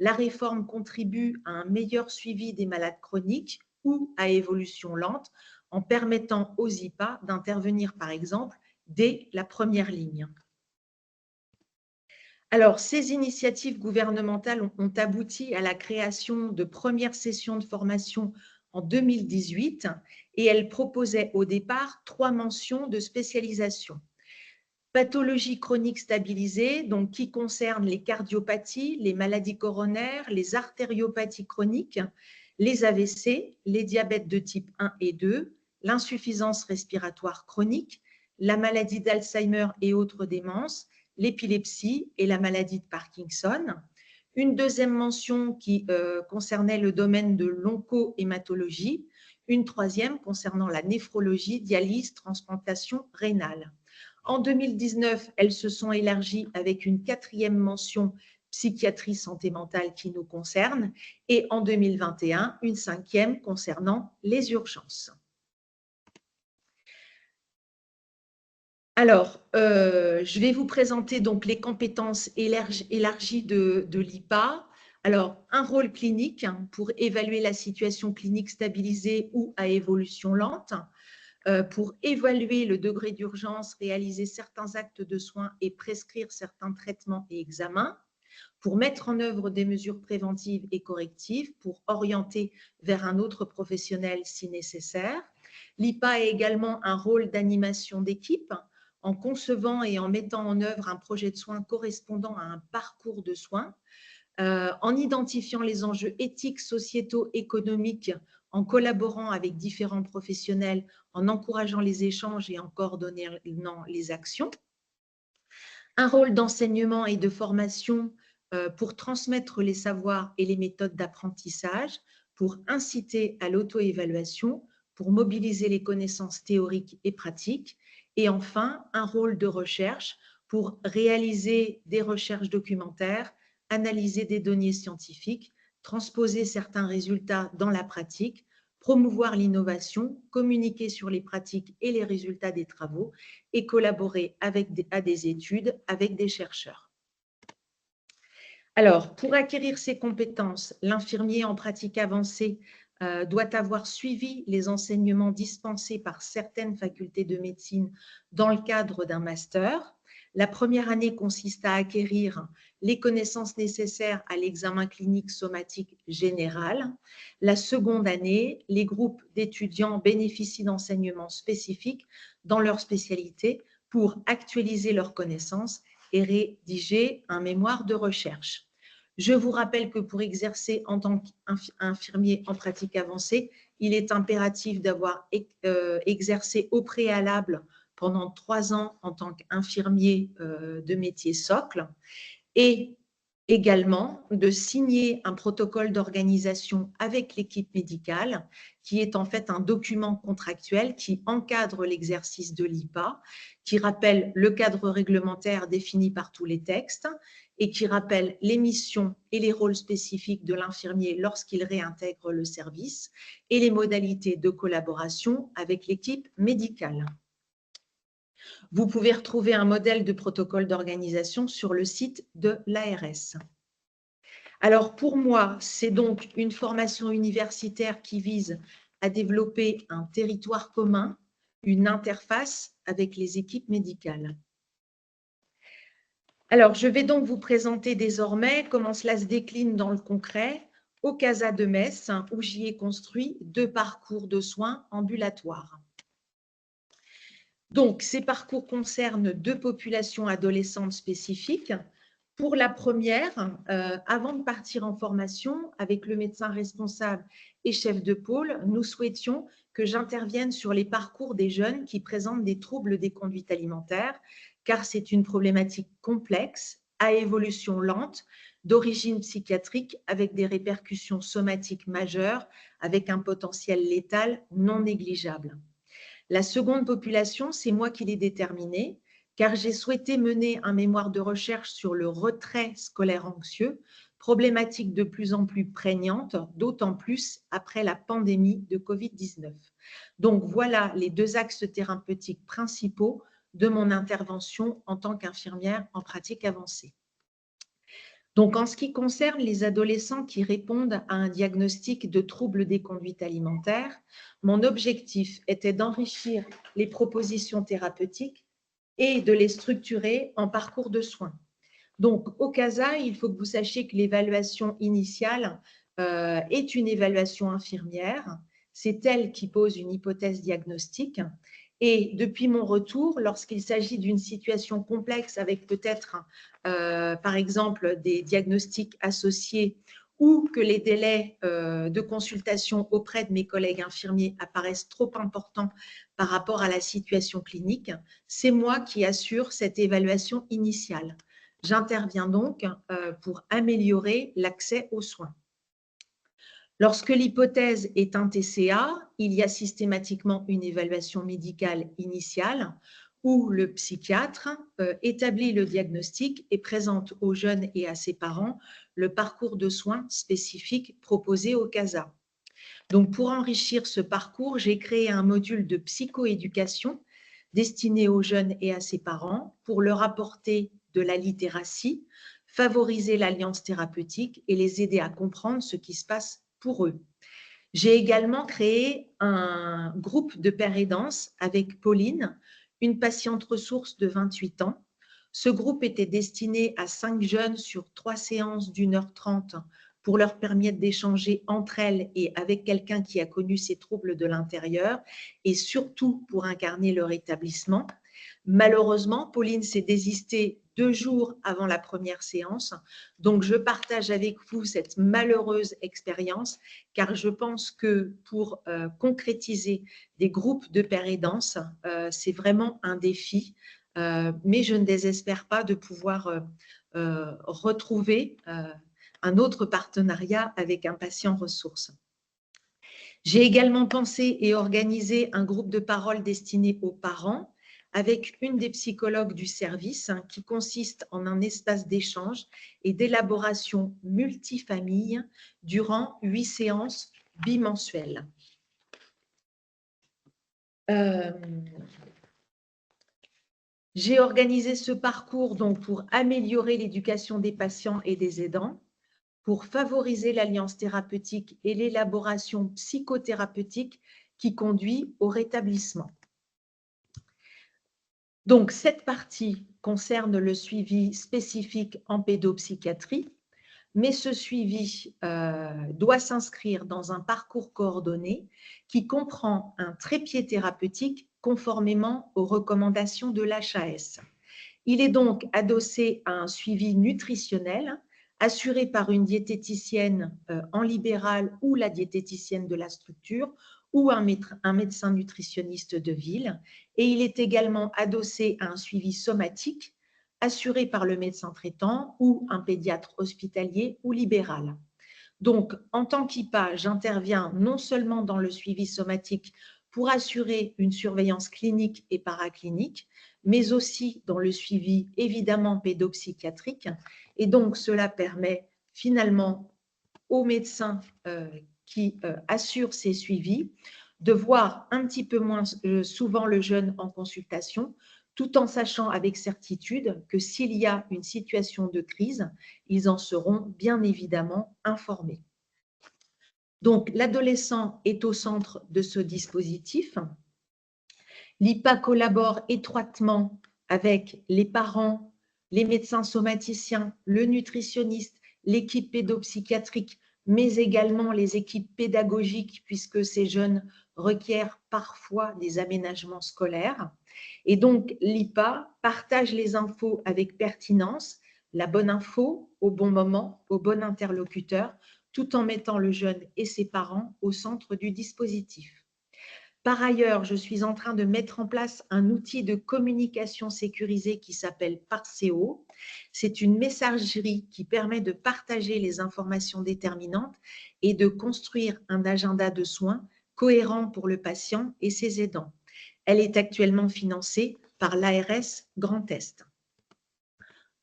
La réforme contribue à un meilleur suivi des malades chroniques ou à évolution lente en permettant aux IPA d'intervenir, par exemple, dès la première ligne. Alors, ces initiatives gouvernementales ont abouti à la création de premières sessions de formation en 2018 et elles proposaient au départ 3 mentions de spécialisation. Pathologie chronique stabilisée, donc qui concerne les cardiopathies, les maladies coronaires, les artériopathies chroniques, les AVC, les diabètes de type 1 et 2, l'insuffisance respiratoire chronique, la maladie d'Alzheimer et autres démences, l'épilepsie et la maladie de Parkinson. Une deuxième mention qui concernait le domaine de l'oncohématologie, une troisième concernant la néphrologie, dialyse, transplantation rénale. En 2019, elles se sont élargies avec une 4e mention psychiatrie santé mentale qui nous concerne et en 2021, une 5e concernant les urgences. Alors, je vais vous présenter donc les compétences élargies de l'IPA. Alors, un rôle clinique pour évaluer la situation clinique stabilisée ou à évolution lente, pour évaluer le degré d'urgence, réaliser certains actes de soins et prescrire certains traitements et examens, pour mettre en œuvre des mesures préventives et correctives, pour orienter vers un autre professionnel si nécessaire. L'IPA a également un rôle d'animation d'équipe en concevant et en mettant en œuvre un projet de soins correspondant à un parcours de soins, en identifiant les enjeux éthiques, sociétaux, économiques, en collaborant avec différents professionnels, en encourageant les échanges et en coordonnant les actions. Un rôle d'enseignement et de formation pour transmettre les savoirs et les méthodes d'apprentissage, pour inciter à l'auto-évaluation, pour mobiliser les connaissances théoriques et pratiques. Et enfin, un rôle de recherche pour réaliser des recherches documentaires, analyser des données scientifiques, transposer certains résultats dans la pratique, promouvoir l'innovation, communiquer sur les pratiques et les résultats des travaux et collaborer à des études avec des chercheurs. Alors, pour acquérir ces compétences, l'infirmier en pratique avancée doit avoir suivi les enseignements dispensés par certaines facultés de médecine dans le cadre d'un master. La première année consiste à acquérir les connaissances nécessaires à l'examen clinique somatique général. La seconde année, les groupes d'étudiants bénéficient d'enseignements spécifiques dans leur spécialité pour actualiser leurs connaissances et rédiger un mémoire de recherche. Je vous rappelle que pour exercer en tant qu'infirmier en pratique avancée, il est impératif d'avoir exercé au préalable pendant 3 ans en tant qu'infirmier de métier socle et également de signer un protocole d'organisation avec l'équipe médicale qui est en fait un document contractuel qui encadre l'exercice de l'IPA, qui rappelle le cadre réglementaire défini par tous les textes et qui rappelle les missions et les rôles spécifiques de l'infirmier lorsqu'il réintègre le service et les modalités de collaboration avec l'équipe médicale. Vous pouvez retrouver un modèle de protocole d'organisation sur le site de l'ARS. Alors pour moi, c'est donc une formation universitaire qui vise à développer un territoire commun, une interface avec les équipes médicales. Alors, je vais donc vous présenter désormais comment cela se décline dans le concret au CASA de Metz, où j'y ai construit 2 parcours de soins ambulatoires. Donc, ces parcours concernent 2 populations adolescentes spécifiques. Pour la première, avant de partir en formation, avec le médecin responsable et chef de pôle, nous souhaitions que j'intervienne sur les parcours des jeunes qui présentent des troubles des conduites alimentaires, car c'est une problématique complexe, à évolution lente, d'origine psychiatrique, avec des répercussions somatiques majeures, avec un potentiel létal non négligeable. La seconde population, c'est moi qui l'ai déterminée, car j'ai souhaité mener un mémoire de recherche sur le retrait scolaire anxieux, problématique de plus en plus prégnante, d'autant plus après la pandémie de Covid-19. Donc voilà les 2 axes thérapeutiques principaux de mon intervention en tant qu'infirmière en pratique avancée. Donc, en ce qui concerne les adolescents qui répondent à un diagnostic de troubles des conduites alimentaires, mon objectif était d'enrichir les propositions thérapeutiques et de les structurer en parcours de soins. Donc, au CASA, il faut que vous sachiez que l'évaluation initiale est une évaluation infirmière. C'est elle qui pose une hypothèse diagnostique. Et depuis mon retour, lorsqu'il s'agit d'une situation complexe avec peut-être, par exemple, des diagnostics associés ou que les délais de consultation auprès de mes collègues infirmiers apparaissent trop importants par rapport à la situation clinique, c'est moi qui assure cette évaluation initiale. J'interviens donc pour améliorer l'accès aux soins. Lorsque l'hypothèse est un TCA, il y a systématiquement une évaluation médicale initiale où le psychiatre établit le diagnostic et présente aux jeunes et à ses parents le parcours de soins spécifique proposé au CASA. Donc, pour enrichir ce parcours, j'ai créé un module de psychoéducation destiné aux jeunes et à ses parents pour leur apporter de la littératie, favoriser l'alliance thérapeutique et les aider à comprendre ce qui se passe pour eux. J'ai également créé un groupe de père aidance avec Pauline, une patiente ressource de 28 ans. Ce groupe était destiné à 5 jeunes sur 3 séances d'1h30 pour leur permettre d'échanger entre elles et avec quelqu'un qui a connu ces troubles de l'intérieur et surtout pour incarner leur établissement. Malheureusement, Pauline s'est désistée 2 jours avant la première séance. Donc, je partage avec vous cette malheureuse expérience car je pense que pour concrétiser des groupes de père aidance, c'est vraiment un défi. Mais je ne désespère pas de pouvoir retrouver un autre partenariat avec un patient ressource. J'ai également pensé et organisé un groupe de parole destiné aux parents avec une des psychologues du service qui consiste en un espace d'échange et d'élaboration multifamille durant 8 séances bimensuelles. J'ai organisé ce parcours donc pour améliorer l'éducation des patients et des aidants, pour favoriser l'alliance thérapeutique et l'élaboration psychothérapeutique qui conduit au rétablissement. Donc, cette partie concerne le suivi spécifique en pédopsychiatrie, mais ce suivi doit s'inscrire dans un parcours coordonné qui comprend un trépied thérapeutique conformément aux recommandations de l'HAS. Il est donc adossé à un suivi nutritionnel assuré par une diététicienne en libéral ou la diététicienne de la structure ou un médecin nutritionniste de ville. Et il est également adossé à un suivi somatique assuré par le médecin traitant ou un pédiatre hospitalier ou libéral. Donc, en tant qu'IPA, j'interviens non seulement dans le suivi somatique pour assurer une surveillance clinique et paraclinique, mais aussi dans le suivi évidemment pédopsychiatrique. Et donc, cela permet finalement aux médecins qui assurent ces suivis de voir un petit peu moins souvent le jeune en consultation, tout en sachant avec certitude que s'il y a une situation de crise, ils en seront bien évidemment informés. Donc, l'adolescent est au centre de ce dispositif. L'IPA collabore étroitement avec les parents, les médecins somaticiens, le nutritionniste, l'équipe pédopsychiatrique, mais également les équipes pédagogiques, puisque ces jeunes requièrent parfois des aménagements scolaires. Et donc, l'IPA partage les infos avec pertinence, la bonne info au bon moment, au bon interlocuteur, tout en mettant le jeune et ses parents au centre du dispositif. Par ailleurs, je suis en train de mettre en place un outil de communication sécurisé qui s'appelle Parceo. C'est une messagerie qui permet de partager les informations déterminantes et de construire un agenda de soins cohérent pour le patient et ses aidants. Elle est actuellement financée par l'ARS Grand Est.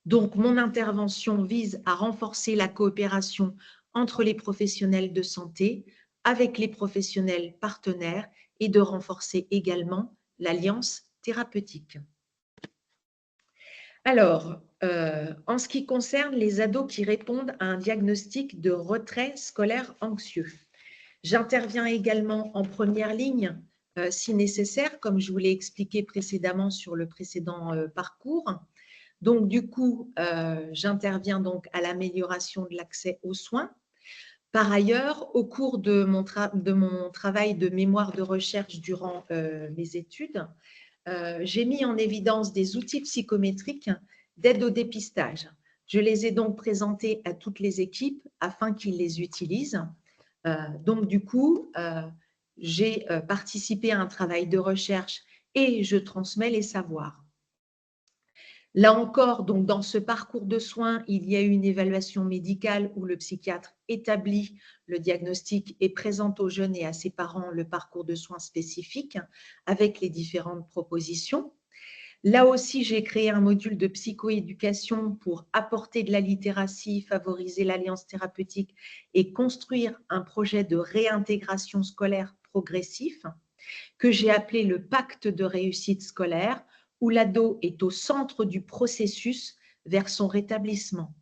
Donc, mon intervention vise à renforcer la coopération entre les professionnels de santé avec les professionnels partenaires et de renforcer également l'alliance thérapeutique. Alors, en ce qui concerne les ados qui répondent à un diagnostic de retrait scolaire anxieux, j'interviens également en première ligne si nécessaire, comme je vous l'ai expliqué précédemment sur le précédent parcours. Donc, du coup, j'interviens donc à l'amélioration de l'accès aux soins. Par ailleurs, au cours de mon travail de mémoire de recherche durant mes études, j'ai mis en évidence des outils psychométriques d'aide au dépistage. Je les ai donc présentés à toutes les équipes afin qu'ils les utilisent. Donc, du coup, j'ai participé à un travail de recherche et je transmets les savoirs. Là encore, donc dans ce parcours de soins, il y a eu une évaluation médicale où le psychiatre établit le diagnostic et présente aux jeunes et à ses parents le parcours de soins spécifique avec les différentes propositions. Là aussi, j'ai créé un module de psychoéducation pour apporter de la littératie, favoriser l'alliance thérapeutique et construire un projet de réintégration scolaire progressif que j'ai appelé le pacte de réussite scolaire, où l'ado est au centre du processus vers son rétablissement.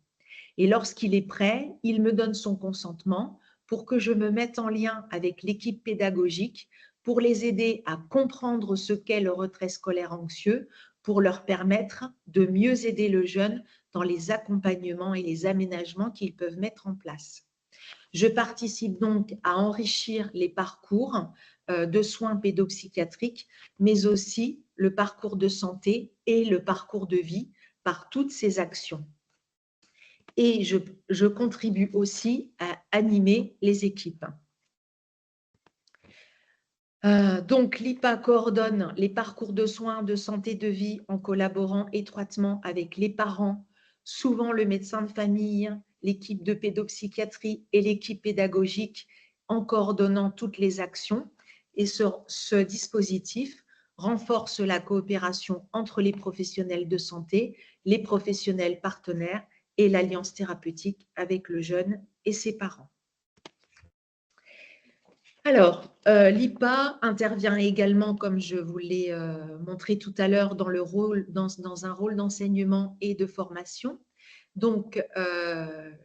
Et lorsqu'il est prêt, il me donne son consentement pour que je me mette en lien avec l'équipe pédagogique pour les aider à comprendre ce qu'est le retrait scolaire anxieux, pour leur permettre de mieux aider le jeune dans les accompagnements et les aménagements qu'ils peuvent mettre en place. Je participe donc à enrichir les parcours de soins pédopsychiatriques, mais aussi le parcours de santé et le parcours de vie par toutes ces actions. Et je contribue aussi à animer les équipes. Donc, l'IPA coordonne les parcours de soins de santé de vie en collaborant étroitement avec les parents, souvent le médecin de famille, l'équipe de pédopsychiatrie et l'équipe pédagogique en coordonnant toutes les actions. Et ce dispositif renforce la coopération entre les professionnels de santé, les professionnels partenaires et l'alliance thérapeutique avec le jeune et ses parents. Alors, l'IPA intervient également, comme je vous l'ai montré tout à l'heure, dans un rôle d'enseignement et de formation. Donc,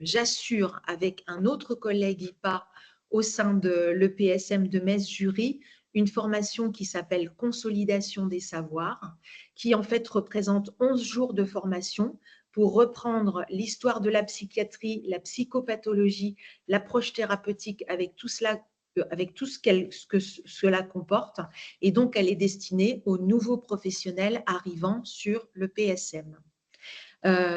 j'assure avec un autre collègue IPA au sein de l'EPSM de Metz-Jury une formation qui s'appelle Consolidation des savoirs, qui en fait représente 11 jours de formation pour reprendre l'histoire de la psychiatrie, la psychopathologie, l'approche thérapeutique avec tout cela, avec tout ce que cela comporte. Et donc, elle est destinée aux nouveaux professionnels arrivant sur le PSM.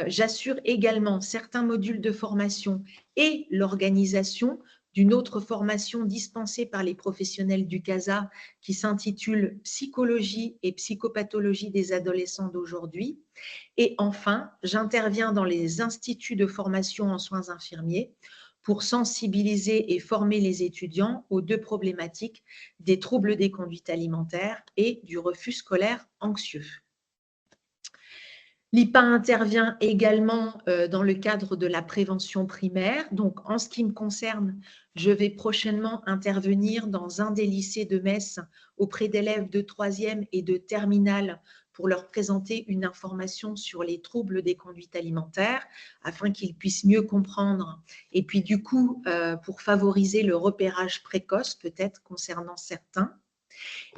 J'assure également certains modules de formation et l'organisation d'une autre formation dispensée par les professionnels du CASA qui s'intitule « Psychologie et psychopathologie des adolescents d'aujourd'hui ». Et enfin, j'interviens dans les instituts de formation en soins infirmiers pour sensibiliser et former les étudiants aux deux problématiques des troubles des conduites alimentaires et du refus scolaire anxieux. L'IPA intervient également dans le cadre de la prévention primaire. Donc, en ce qui me concerne, je vais prochainement intervenir dans un des lycées de Metz auprès d'élèves de 3e et de terminale pour leur présenter une information sur les troubles des conduites alimentaires afin qu'ils puissent mieux comprendre et puis du coup, pour favoriser le repérage précoce peut-être concernant certains.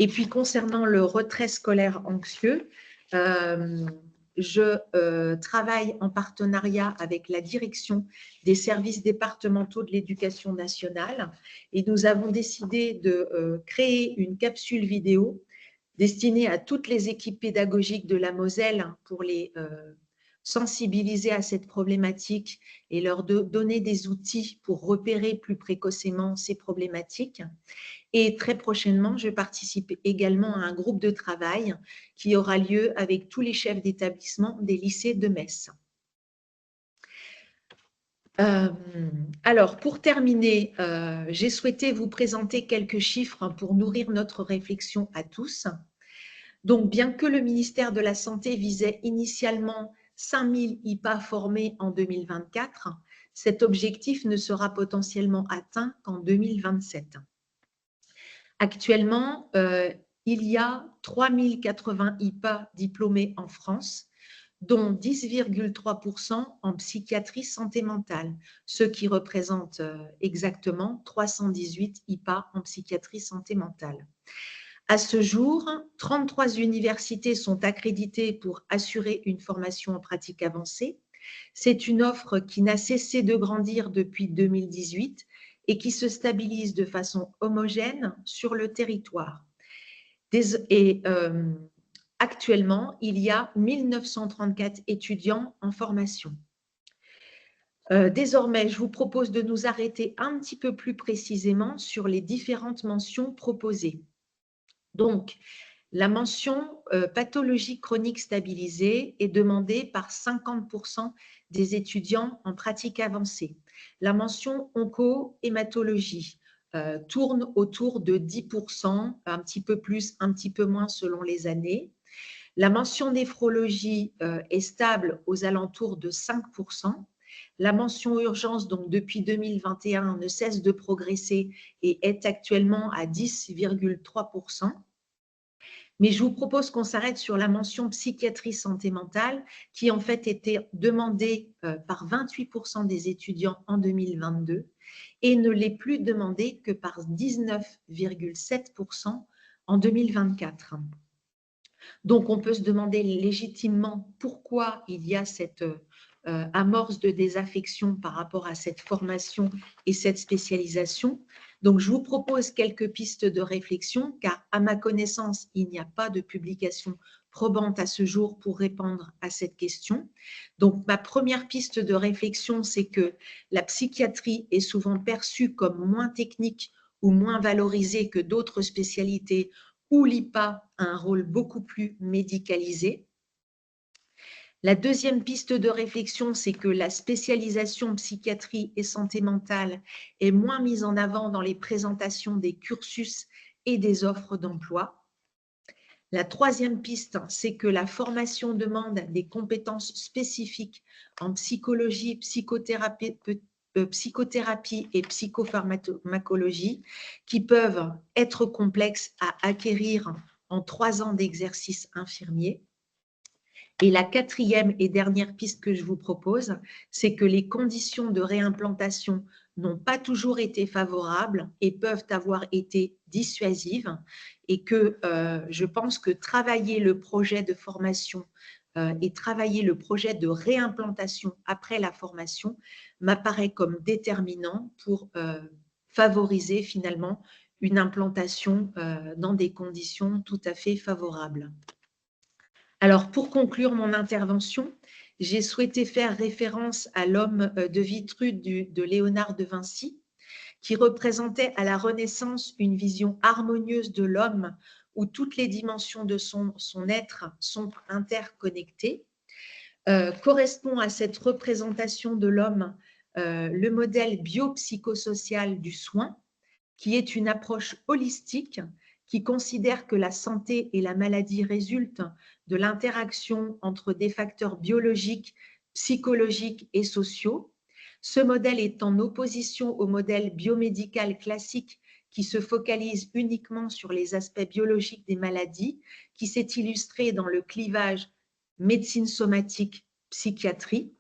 Et puis concernant le retrait scolaire anxieux, je travaille en partenariat avec la direction des services départementaux de l'éducation nationale et nous avons décidé de créer une capsule vidéo destinée à toutes les équipes pédagogiques de la Moselle pour les sensibiliser à cette problématique et leur donner des outils pour repérer plus précocement ces problématiques. Et très prochainement, je participe également à un groupe de travail qui aura lieu avec tous les chefs d'établissement des lycées de Metz. Alors, pour terminer, j'ai souhaité vous présenter quelques chiffres pour nourrir notre réflexion à tous. Donc, bien que le ministère de la Santé visait initialement 5000 IPA formés en 2024, cet objectif ne sera potentiellement atteint qu'en 2027. Actuellement, il y a 3080 IPA diplômés en France, dont 10,3% en psychiatrie santé mentale, ce qui représente exactement 318 IPA en psychiatrie santé mentale. À ce jour, 33 universités sont accréditées pour assurer une formation en pratique avancée. C'est une offre qui n'a cessé de grandir depuis 2018 et qui se stabilise de façon homogène sur le territoire. Actuellement, il y a 1934 étudiants en formation. Désormais, je vous propose de nous arrêter un petit peu plus précisément sur les différentes mentions proposées. Donc, la mention pathologie chronique stabilisée est demandée par 50% des étudiants en pratique avancée. La mention onco-hématologie tourne autour de 10%, un petit peu plus, un petit peu moins selon les années. La mention néphrologie est stable aux alentours de 5%. La mention urgence, donc depuis 2021, ne cesse de progresser et est actuellement à 10,3%. Mais je vous propose qu'on s'arrête sur la mention psychiatrie santé mentale qui en fait était demandée par 28% des étudiants en 2022 et ne l'est plus demandée que par 19,7% en 2024. Donc on peut se demander légitimement pourquoi il y a cette amorce de désaffection par rapport à cette formation et cette spécialisation. Donc, je vous propose quelques pistes de réflexion, car à ma connaissance, il n'y a pas de publication probante à ce jour pour répondre à cette question. Donc, ma première piste de réflexion, c'est que la psychiatrie est souvent perçue comme moins technique ou moins valorisée que d'autres spécialités où l'IPA a un rôle beaucoup plus médicalisé. La deuxième piste de réflexion, c'est que la spécialisation psychiatrie et santé mentale est moins mise en avant dans les présentations des cursus et des offres d'emploi. La troisième piste, c'est que la formation demande des compétences spécifiques en psychologie, psychothérapie et psychopharmacologie qui peuvent être complexes à acquérir en 3 ans d'exercice infirmier. Et la quatrième et dernière piste que je vous propose, c'est que les conditions de réimplantation n'ont pas toujours été favorables et peuvent avoir été dissuasives et que je pense que travailler le projet de formation et travailler le projet de réimplantation après la formation m'apparaît comme déterminant pour favoriser finalement une implantation dans des conditions tout à fait favorables. Alors, pour conclure mon intervention, j'ai souhaité faire référence à l'homme de Vitruve de Léonard de Vinci, qui représentait à la Renaissance une vision harmonieuse de l'homme où toutes les dimensions de son être sont interconnectées. Correspond à cette représentation de l'homme le modèle biopsychosocial du soin, qui est une approche holistique qui considère que la santé et la maladie résultent de l'interaction entre des facteurs biologiques, psychologiques et sociaux. Ce modèle est en opposition au modèle biomédical classique qui se focalise uniquement sur les aspects biologiques des maladies, qui s'est illustré dans le clivage médecine somatique, psychiatrie.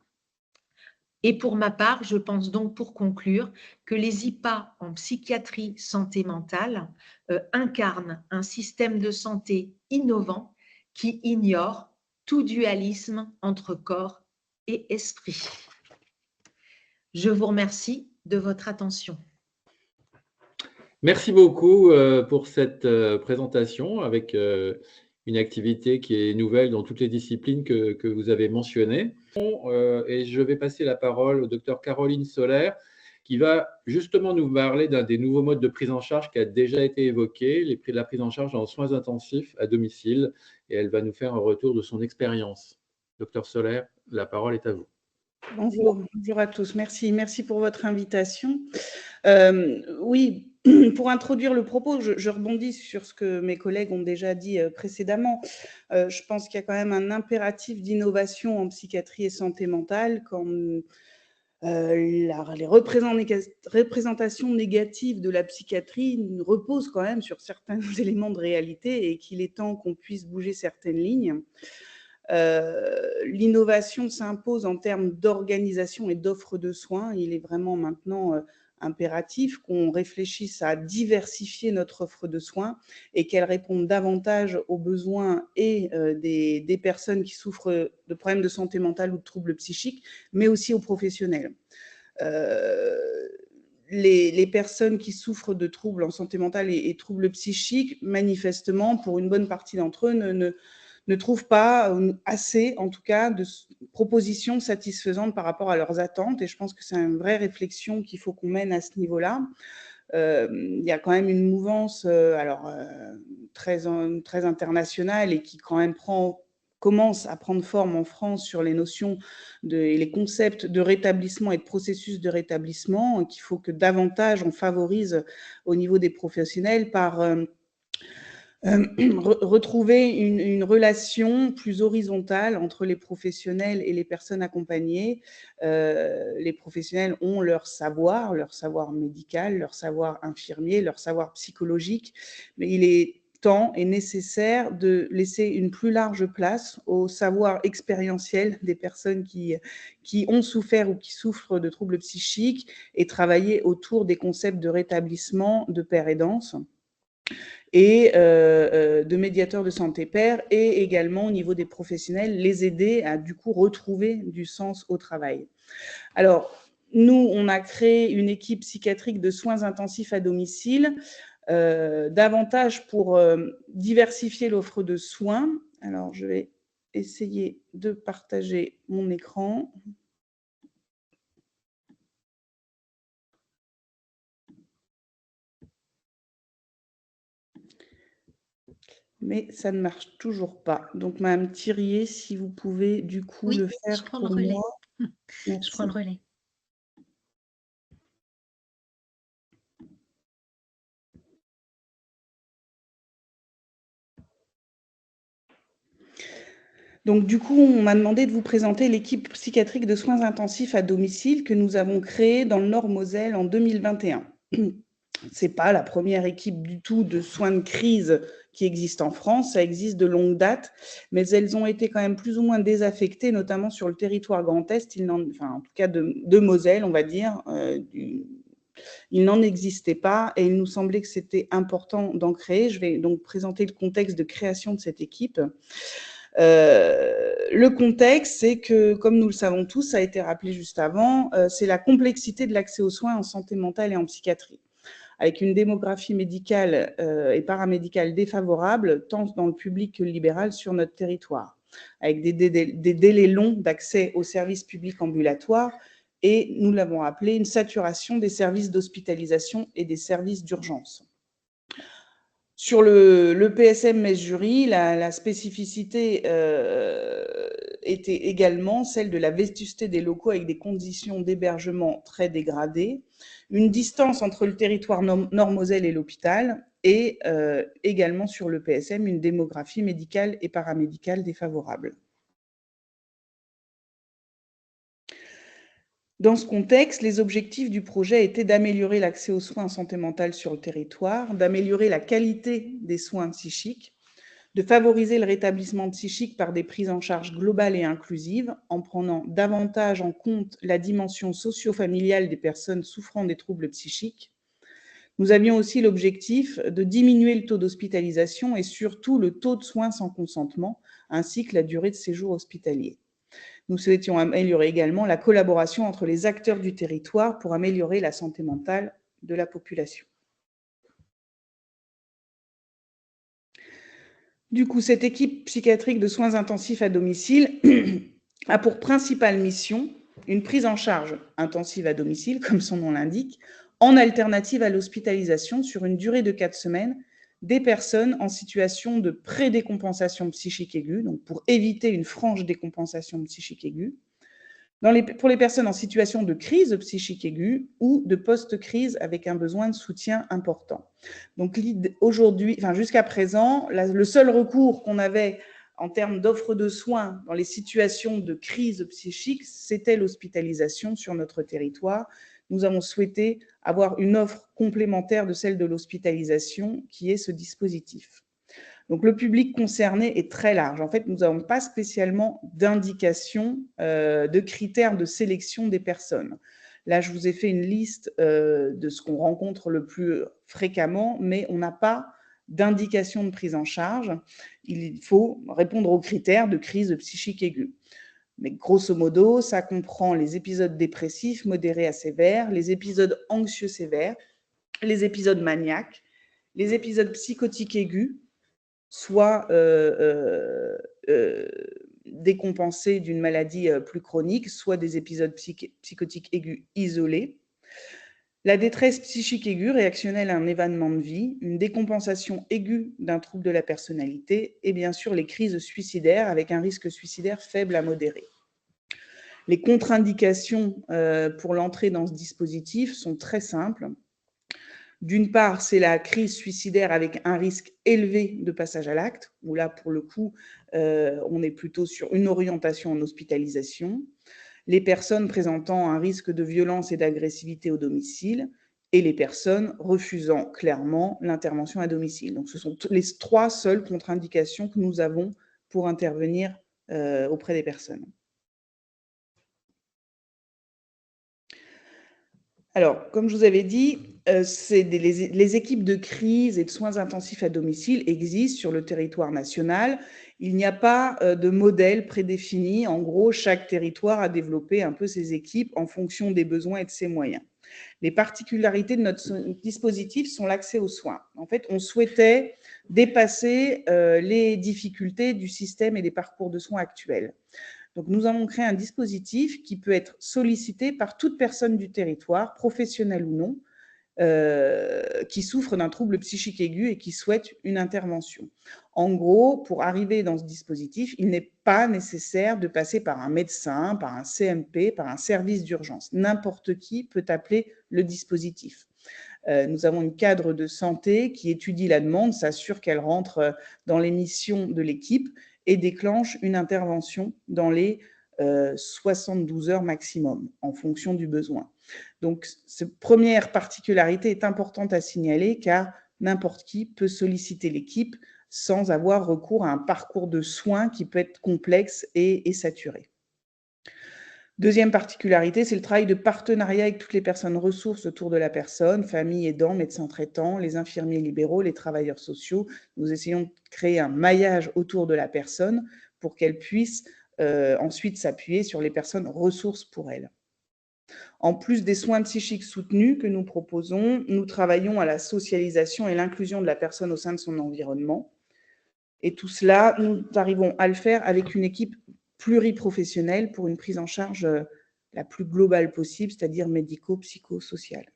Et pour ma part, je pense donc pour conclure que les IPA en psychiatrie santé mentale incarnent un système de santé innovant qui ignore tout dualisme entre corps et esprit. Je vous remercie de votre attention. Merci beaucoup pour cette présentation avec une activité qui est nouvelle dans toutes les disciplines que vous avez mentionnées. Et je vais passer la parole au docteur Caroline Soler, qui va justement nous parler d'un des nouveaux modes de prise en charge qui a déjà été évoqué, la prise en charge en soins intensifs à domicile, et elle va nous faire un retour de son expérience. Docteur Soler, la parole est à vous. Bonjour à tous, merci pour votre invitation. Oui, pour introduire le propos, je rebondis sur ce que mes collègues ont déjà dit précédemment. Je pense qu'il y a quand même un impératif d'innovation en psychiatrie et santé mentale quand les représentations négatives de la psychiatrie reposent quand même sur certains éléments de réalité et qu'il est temps qu'on puisse bouger certaines lignes. L'innovation s'impose en termes d'organisation et d'offre de soins. Il est vraiment maintenant impératif qu'on réfléchisse à diversifier notre offre de soins et qu'elle réponde davantage aux besoins et des personnes qui souffrent de problèmes de santé mentale ou de troubles psychiques, mais aussi aux professionnels. Les personnes qui souffrent de troubles en santé mentale et troubles psychiques, manifestement, pour une bonne partie d'entre eux, ne trouvent pas assez, en tout cas, de propositions satisfaisantes par rapport à leurs attentes. Et je pense que c'est une vraie réflexion qu'il faut qu'on mène à ce niveau-là. Il y a quand même une mouvance très internationale et qui quand même commence à prendre forme en France sur les notions et les concepts de rétablissement et de processus de rétablissement, qu'il faut que davantage on favorise au niveau des professionnels par retrouver une relation plus horizontale entre les professionnels et les personnes accompagnées. Les professionnels ont leur savoir médical, leur savoir infirmier, leur savoir psychologique, mais il est temps et nécessaire de laisser une plus large place au savoir expérientiel des personnes qui ont souffert ou qui souffrent de troubles psychiques et travailler autour des concepts de rétablissement, de pair et danse et de médiateurs de santé pair, et également au niveau des professionnels, les aider à du coup retrouver du sens au travail. Alors, nous, on a créé une équipe psychiatrique de soins intensifs à domicile, davantage pour diversifier l'offre de soins. Alors, je vais essayer de partager mon écran. Mais ça ne marche toujours pas. Donc, Madame Thirier, si vous pouvez du coup le faire pour moi. Je prends le relais. Donc, du coup, on m'a demandé de vous présenter l'équipe psychiatrique de soins intensifs à domicile que nous avons créée dans le Nord-Moselle en 2021. Ce n'est pas la première équipe du tout de soins de crise qui existe en France, ça existe de longue date, mais elles ont été quand même plus ou moins désaffectées, notamment sur le territoire Grand Est, en tout cas de Moselle, on va dire. Il n'en existait pas et il nous semblait que c'était important d'en créer. Je vais donc présenter le contexte de création de cette équipe. Le contexte, c'est que, comme nous le savons tous, ça a été rappelé juste avant, c'est la complexité de l'accès aux soins en santé mentale et en psychiatrie, avec une démographie médicale et paramédicale défavorable, tant dans le public que le libéral sur notre territoire, avec des délais longs d'accès aux services publics ambulatoires et, nous l'avons rappelé, une saturation des services d'hospitalisation et des services d'urgence. Sur le PSM-Metz-Jury, la spécificité était également celle de la vétusté des locaux avec des conditions d'hébergement très dégradées, une distance entre le territoire Nord-Moselle et l'hôpital, et également sur le PSM, une démographie médicale et paramédicale défavorable. Dans ce contexte, les objectifs du projet étaient d'améliorer l'accès aux soins en santé mentale sur le territoire, d'améliorer la qualité des soins psychiques, de favoriser le rétablissement psychique par des prises en charge globales et inclusives, en prenant davantage en compte la dimension socio-familiale des personnes souffrant des troubles psychiques, Nous avions aussi l'objectif de diminuer le taux d'hospitalisation et surtout le taux de soins sans consentement, ainsi que la durée de séjour hospitalier. Nous souhaitions améliorer également la collaboration entre les acteurs du territoire pour améliorer la santé mentale de la population. Du coup, cette équipe psychiatrique de soins intensifs à domicile a pour principale mission une prise en charge intensive à domicile, comme son nom l'indique, en alternative à l'hospitalisation sur une durée de 4 semaines des personnes en situation de pré-décompensation psychique aiguë, donc pour éviter une franche décompensation psychique aiguë, pour les personnes en situation de crise psychique aiguë ou de post-crise avec un besoin de soutien important. Donc aujourd'hui, jusqu'à présent, le seul recours qu'on avait en termes d'offre de soins dans les situations de crise psychique, c'était l'hospitalisation sur notre territoire. Nous avons souhaité avoir une offre complémentaire de celle de l'hospitalisation, qui est ce dispositif. Donc, le public concerné est très large. En fait, nous n'avons pas spécialement d'indication de critères de sélection des personnes. Là, je vous ai fait une liste de ce qu'on rencontre le plus fréquemment, mais on n'a pas d'indication de prise en charge. Il faut répondre aux critères de crise psychique aiguë. Mais grosso modo, ça comprend les épisodes dépressifs modérés à sévères, les épisodes anxieux sévères, les épisodes maniaques, les épisodes psychotiques aigus, soit décompensés d'une maladie plus chronique, soit des épisodes psychotiques aigus isolés. La détresse psychique aiguë réactionnelle à un événement de vie, une décompensation aiguë d'un trouble de la personnalité et bien sûr les crises suicidaires avec un risque suicidaire faible à modéré. Les contre-indications pour l'entrée dans ce dispositif sont très simples. D'une part, c'est la crise suicidaire avec un risque élevé de passage à l'acte, où là, pour le coup, on est plutôt sur une orientation en hospitalisation. Les personnes présentant un risque de violence et d'agressivité au domicile et les personnes refusant clairement l'intervention à domicile. Donc, ce sont les 3 seules contre-indications que nous avons pour intervenir auprès des personnes. Alors, comme je vous avais dit, les équipes de crise et de soins intensifs à domicile existent sur le territoire national. Il n'y a pas de modèle prédéfini. En gros, chaque territoire a développé un peu ses équipes en fonction des besoins et de ses moyens. Les particularités de notre dispositif sont l'accès aux soins. En fait, on souhaitait dépasser les difficultés du système et des parcours de soins actuels. Donc, nous avons créé un dispositif qui peut être sollicité par toute personne du territoire, professionnelle ou non, qui souffre d'un trouble psychique aigu et qui souhaite une intervention. En gros, pour arriver dans ce dispositif, il n'est pas nécessaire de passer par un médecin, par un CMP, par un service d'urgence. N'importe qui peut appeler le dispositif. Nous avons une cadre de santé qui étudie la demande, s'assure qu'elle rentre dans les missions de l'équipe et déclenche une intervention dans les 72 heures maximum, en fonction du besoin. Donc, cette première particularité est importante à signaler car n'importe qui peut solliciter l'équipe sans avoir recours à un parcours de soins qui peut être complexe et saturé. Deuxième particularité, c'est le travail de partenariat avec toutes les personnes ressources autour de la personne, famille, aidants, médecins traitants, les infirmiers libéraux, les travailleurs sociaux. Nous essayons de créer un maillage autour de la personne pour qu'elle puisse ensuite s'appuyer sur les personnes ressources pour elle. En plus des soins psychiques soutenus que nous proposons, nous travaillons à la socialisation et l'inclusion de la personne au sein de son environnement. Et tout cela, nous arrivons à le faire avec une équipe pluriprofessionnelle pour une prise en charge la plus globale possible, c'est-à-dire médico-psychosociale.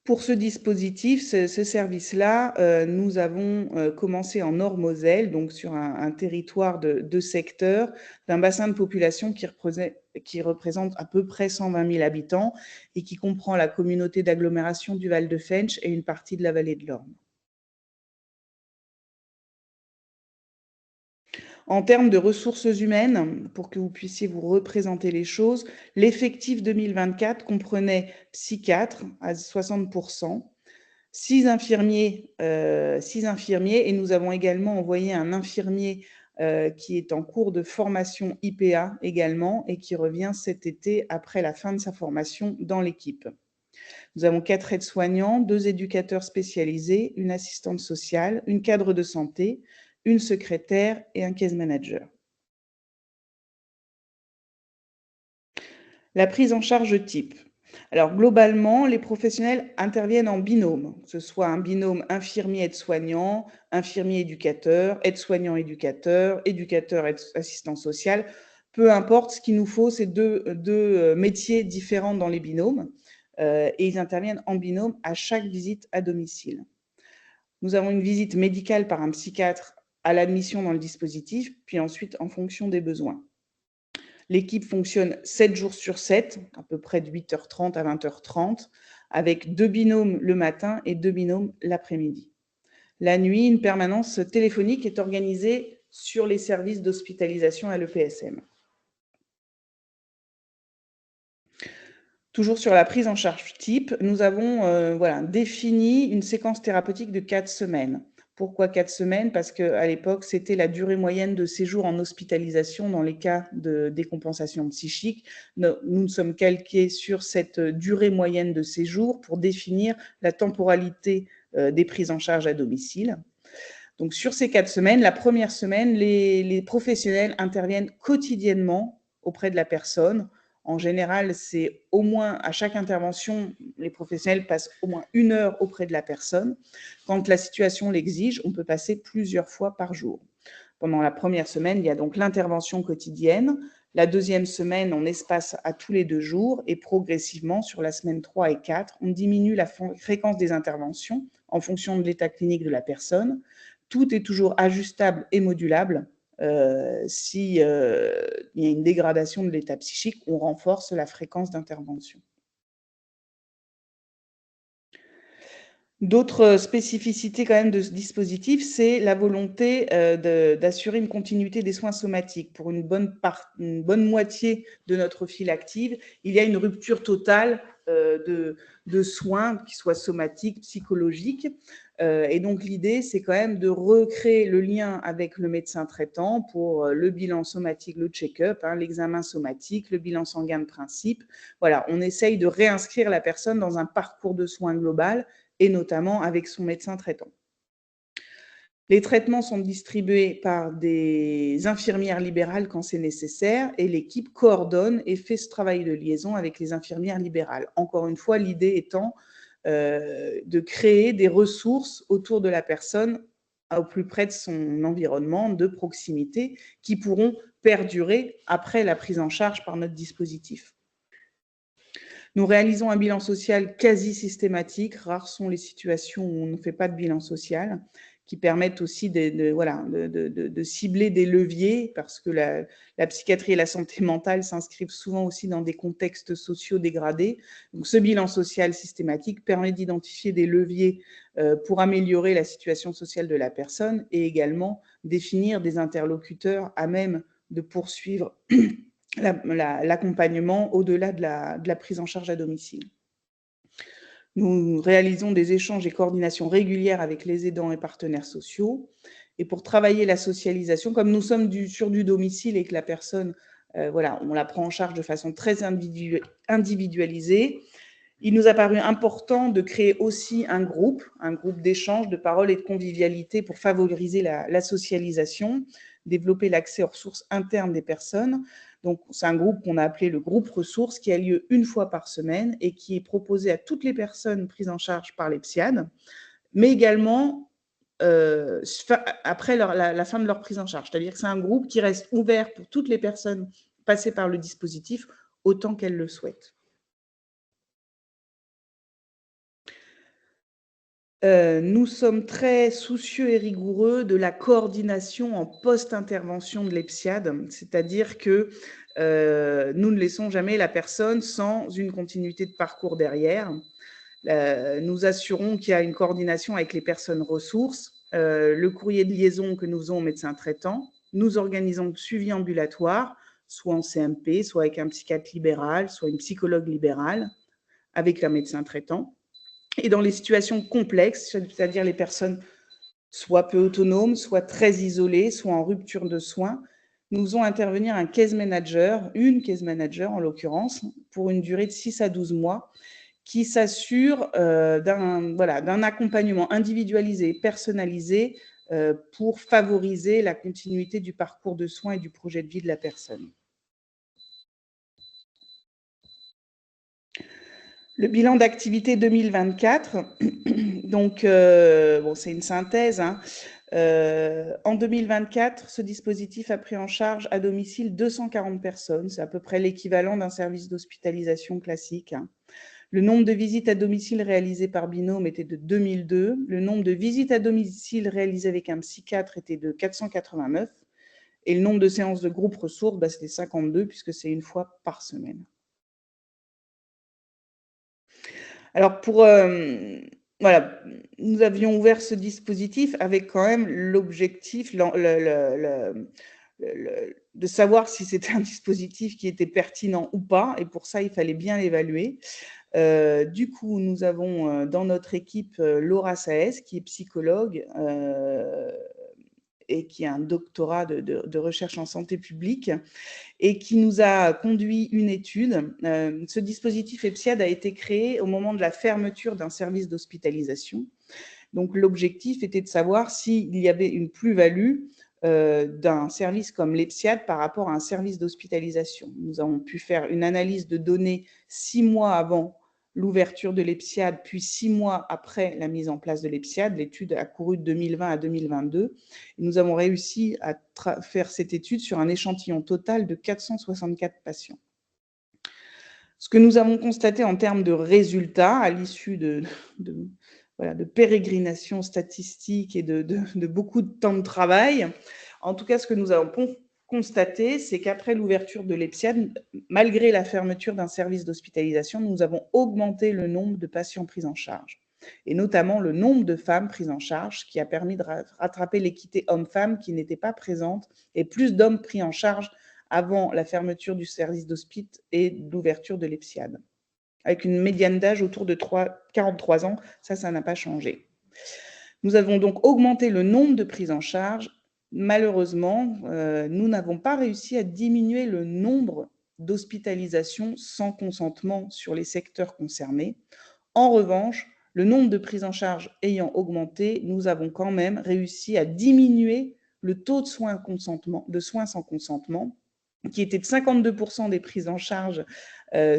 Pour ce dispositif, ce service-là, nous avons commencé en Nord-Moselle, donc sur un territoire de secteur, d'un bassin de population qui représente à peu près 120 000 habitants et qui comprend la communauté d'agglomération du Val de Fensch et une partie de la vallée de l'Orne. En termes de ressources humaines, pour que vous puissiez vous représenter les choses, l'effectif 2024 comprenait psychiatres à 60%, 6 infirmiers, et nous avons également envoyé un infirmier qui est en cours de formation IPA également et qui revient cet été après la fin de sa formation dans l'équipe. Nous avons 4 aides-soignants, 2 éducateurs spécialisés, une assistante sociale, une cadre de santé, une secrétaire et un case manager. La prise en charge type. Alors, globalement, les professionnels interviennent en binôme, que ce soit un binôme infirmier-aide-soignant, infirmier-éducateur, aide-soignant-éducateur, éducateur-assistant social. Peu importe, ce qu'il nous faut, c'est deux métiers différents dans les binômes et ils interviennent en binôme à chaque visite à domicile. Nous avons une visite médicale par un psychiatre à l'admission dans le dispositif, puis ensuite en fonction des besoins. L'équipe fonctionne 7 jours sur 7, à peu près de 8h30 à 20h30, avec 2 binômes le matin et 2 binômes l'après-midi. La nuit, une permanence téléphonique est organisée sur les services d'hospitalisation à l'EPSM. Toujours sur la prise en charge type, nous avons défini une séquence thérapeutique de 4 semaines. Pourquoi 4 semaines? Parce qu'à l'époque, c'était la durée moyenne de séjour en hospitalisation dans les cas de décompensation psychique. Nous sommes calqués sur cette durée moyenne de séjour pour définir la temporalité des prises en charge à domicile. Donc, sur ces 4 semaines, la première semaine, les professionnels interviennent quotidiennement auprès de la personne. En général, c'est au moins, à chaque intervention, les professionnels passent au moins 1 heure auprès de la personne. Quand la situation l'exige, on peut passer plusieurs fois par jour. Pendant la première semaine, il y a donc l'intervention quotidienne. La deuxième semaine, on espace à tous les 2 jours et progressivement, sur la semaine 3 et 4, on diminue la fréquence des interventions en fonction de l'état clinique de la personne. Tout est toujours ajustable et modulable. Si il y a une dégradation de l'état psychique, on renforce la fréquence d'intervention. D'autres spécificités quand même de ce dispositif, c'est la volonté d'assurer une continuité des soins somatiques. Pour une bonne moitié de notre file active, il y a une rupture totale de soins, qu'ils soient somatiques, psychologiques. Et donc, l'idée, c'est quand même de recréer le lien avec le médecin traitant pour le bilan somatique, le check-up, l'examen somatique, le bilan sanguin de principe. Voilà, on essaye de réinscrire la personne dans un parcours de soins global et notamment avec son médecin traitant. Les traitements sont distribués par des infirmières libérales quand c'est nécessaire et l'équipe coordonne et fait ce travail de liaison avec les infirmières libérales. Encore une fois, l'idée étant de créer des ressources autour de la personne au plus près de son environnement, de proximité, qui pourront perdurer après la prise en charge par notre dispositif. Nous réalisons un bilan social quasi systématique. Rares sont les situations où on ne fait pas de bilan social, qui permettent aussi de cibler des leviers, parce que la psychiatrie et la santé mentale s'inscrivent souvent aussi dans des contextes sociaux dégradés. Donc, ce bilan social systématique permet d'identifier des leviers pour améliorer la situation sociale de la personne et également définir des interlocuteurs à même de poursuivre l'accompagnement au-delà de la prise en charge à domicile. Nous réalisons des échanges et coordinations régulières avec les aidants et partenaires sociaux. Et pour travailler la socialisation, comme nous sommes sur du domicile et que la personne, on la prend en charge de façon très individualisée, il nous a paru important de créer aussi un groupe d'échange, de parole et de convivialité pour favoriser la socialisation, développer l'accès aux ressources internes des personnes. Donc, c'est un groupe qu'on a appelé le groupe ressources qui a lieu 1 fois par semaine et qui est proposé à toutes les personnes prises en charge par les PSIAD, mais également après la fin de leur prise en charge. C'est-à-dire que c'est un groupe qui reste ouvert pour toutes les personnes passées par le dispositif autant qu'elles le souhaitent. Nous sommes très soucieux et rigoureux de la coordination en post-intervention de l'EPSIAD, c'est-à-dire que nous ne laissons jamais la personne sans une continuité de parcours derrière. Nous assurons qu'il y a une coordination avec les personnes ressources, le courrier de liaison que nous faisons au médecin traitant. Nous organisons le suivi ambulatoire, soit en CMP, soit avec un psychiatre libéral, soit une psychologue libérale, avec un médecin traitant. Et dans les situations complexes, c'est-à-dire les personnes soit peu autonomes, soit très isolés, soit en rupture de soins, nous faisons intervenir un case manager, une case manager en l'occurrence, pour une durée de 6 à 12 mois, qui s'assure d'un accompagnement individualisé, personnalisé, pour favoriser la continuité du parcours de soins et du projet de vie de la personne. Le bilan d'activité 2024, donc c'est une synthèse. En 2024, ce dispositif a pris en charge à domicile 240 personnes. C'est à peu près l'équivalent d'un service d'hospitalisation classique. Le nombre de visites à domicile réalisées par binôme était de 2002. Le nombre de visites à domicile réalisées avec un psychiatre était de 489. Et le nombre de séances de groupe ressources, c'était 52, puisque c'est une fois par semaine. Alors, nous avions ouvert ce dispositif avec quand même l'objectif de savoir si c'était un dispositif qui était pertinent ou pas, et pour ça, il fallait bien l'évaluer. Du coup, nous avons dans notre équipe Laura Saez, qui est psychologue et qui a un doctorat de recherche en santé publique, et qui nous a conduit une étude. Ce dispositif EPSIAD a été créé au moment de la fermeture d'un service d'hospitalisation. Donc, l'objectif était de savoir s'il y avait une plus-value d'un service comme l'EPSIAD par rapport à un service d'hospitalisation. Nous avons pu faire une analyse de données 6 mois avant l'ouverture de l'EPSIAD, puis 6 mois après la mise en place de l'EPSIAD. L'étude a couru de 2020 à 2022. Et nous avons réussi à faire cette étude sur un échantillon total de 464 patients. Ce que nous avons constaté en termes de résultats à l'issue de pérégrinations statistiques et de beaucoup de temps de travail, en tout cas, ce que nous avons constaté, c'est qu'après l'ouverture de l'EPSIAD, malgré la fermeture d'un service d'hospitalisation, nous avons augmenté le nombre de patients pris en charge, et notamment le nombre de femmes prises en charge, qui a permis de rattraper l'équité homme-femme qui n'était pas présente, et plus d'hommes pris en charge avant la fermeture du service d'hospice et l'ouverture de l'EPSIAD, avec une médiane d'âge autour de 43 ans. Ça n'a pas changé. Nous avons donc augmenté le nombre de prises en charge. Malheureusement, nous n'avons pas réussi à diminuer le nombre d'hospitalisations sans consentement sur les secteurs concernés. En revanche, le nombre de prises en charge ayant augmenté, nous avons quand même réussi à diminuer le taux de soins sans consentement, qui était de 52% des prises en charge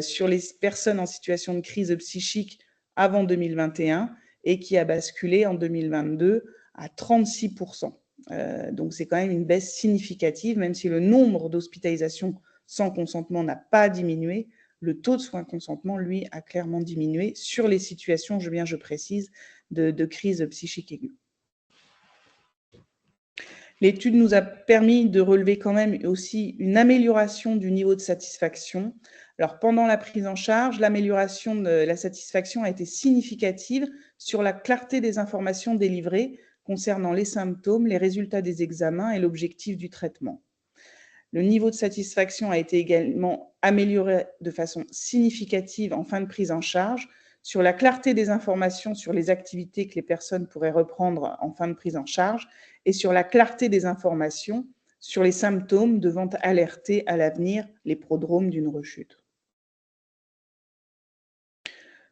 sur les personnes en situation de crise psychique avant 2021, et qui a basculé en 2022 à 36%. Donc, c'est quand même une baisse significative, même si le nombre d'hospitalisations sans consentement n'a pas diminué. Le taux de soins consentement, lui, a clairement diminué sur les situations, je précise, de crise psychique aiguë. L'étude nous a permis de relever quand même aussi une amélioration du niveau de satisfaction. Alors, pendant la prise en charge, l'amélioration de la satisfaction a été significative sur la clarté des informations délivrées concernant les symptômes, les résultats des examens et l'objectif du traitement. Le niveau de satisfaction a été également amélioré de façon significative en fin de prise en charge sur la clarté des informations sur les activités que les personnes pourraient reprendre en fin de prise en charge et sur la clarté des informations sur les symptômes devant alerter à l'avenir les prodromes d'une rechute.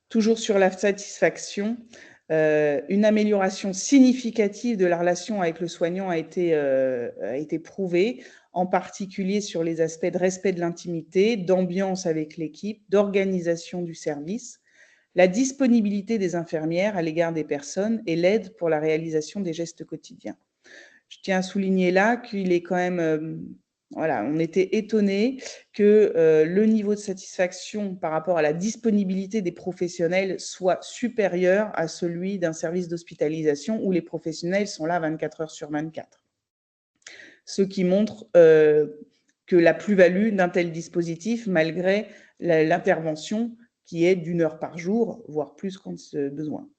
Toujours sur la satisfaction, une amélioration significative de la relation avec le soignant a été prouvée, en particulier sur les aspects de respect de l'intimité, d'ambiance avec l'équipe, d'organisation du service, la disponibilité des infirmières à l'égard des personnes et l'aide pour la réalisation des gestes quotidiens. Je tiens à souligner là qu'il est quand même, on était étonnés que le niveau de satisfaction par rapport à la disponibilité des professionnels soit supérieur à celui d'un service d'hospitalisation où les professionnels sont là 24 heures sur 24. Ce qui montre que la plus-value d'un tel dispositif, malgré l'intervention qui est d'1 heure par jour, voire plus quand besoin,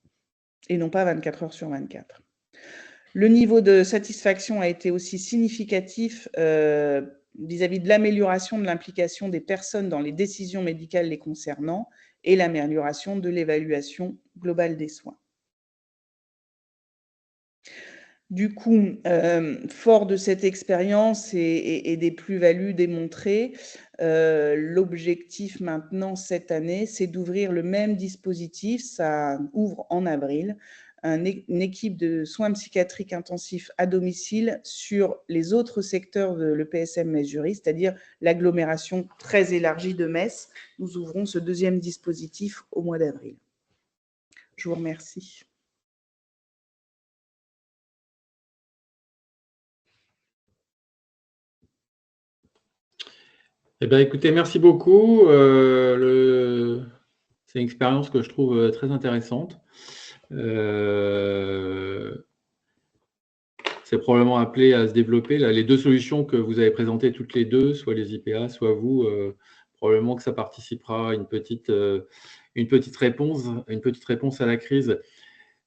et non pas 24 heures sur 24. Le niveau de satisfaction a été aussi significatif vis-à-vis de l'amélioration de l'implication des personnes dans les décisions médicales les concernant et l'amélioration de l'évaluation globale des soins. Du coup, fort de cette expérience et des plus-values démontrées, l'objectif maintenant cette année, c'est d'ouvrir le même dispositif, ça ouvre en avril, une équipe de soins psychiatriques intensifs à domicile sur les autres secteurs de l'EPSM Metz-Jury, c'est-à-dire l'agglomération très élargie de Metz. Nous ouvrons ce deuxième dispositif au mois d'avril. Je vous remercie. Eh bien, écoutez, merci beaucoup. C'est une expérience que je trouve très intéressante. C'est probablement appelé à se développer. Là, les deux solutions que vous avez présentées toutes les deux, soit les IPA, soit vous, probablement que ça participera à une petite réponse à la crise.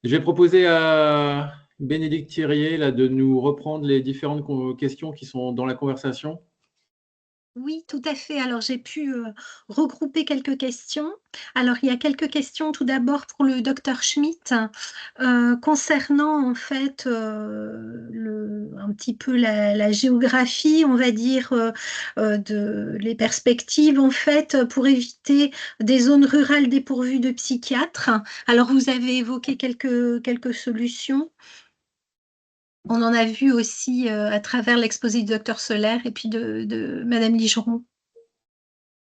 Je vais proposer à Bénédicte Thirier là, de nous reprendre les différentes questions qui sont dans la conversation. Oui, tout à fait. Alors, j'ai pu regrouper quelques questions. Alors, il y a quelques questions tout d'abord pour le docteur Schmitt concernant en fait un petit peu la géographie, on va dire, de les perspectives en fait pour éviter des zones rurales dépourvues de psychiatres. Alors, vous avez évoqué quelques solutions. On en a vu aussi à travers l'exposé du docteur Solaire et puis de Madame Ligeron.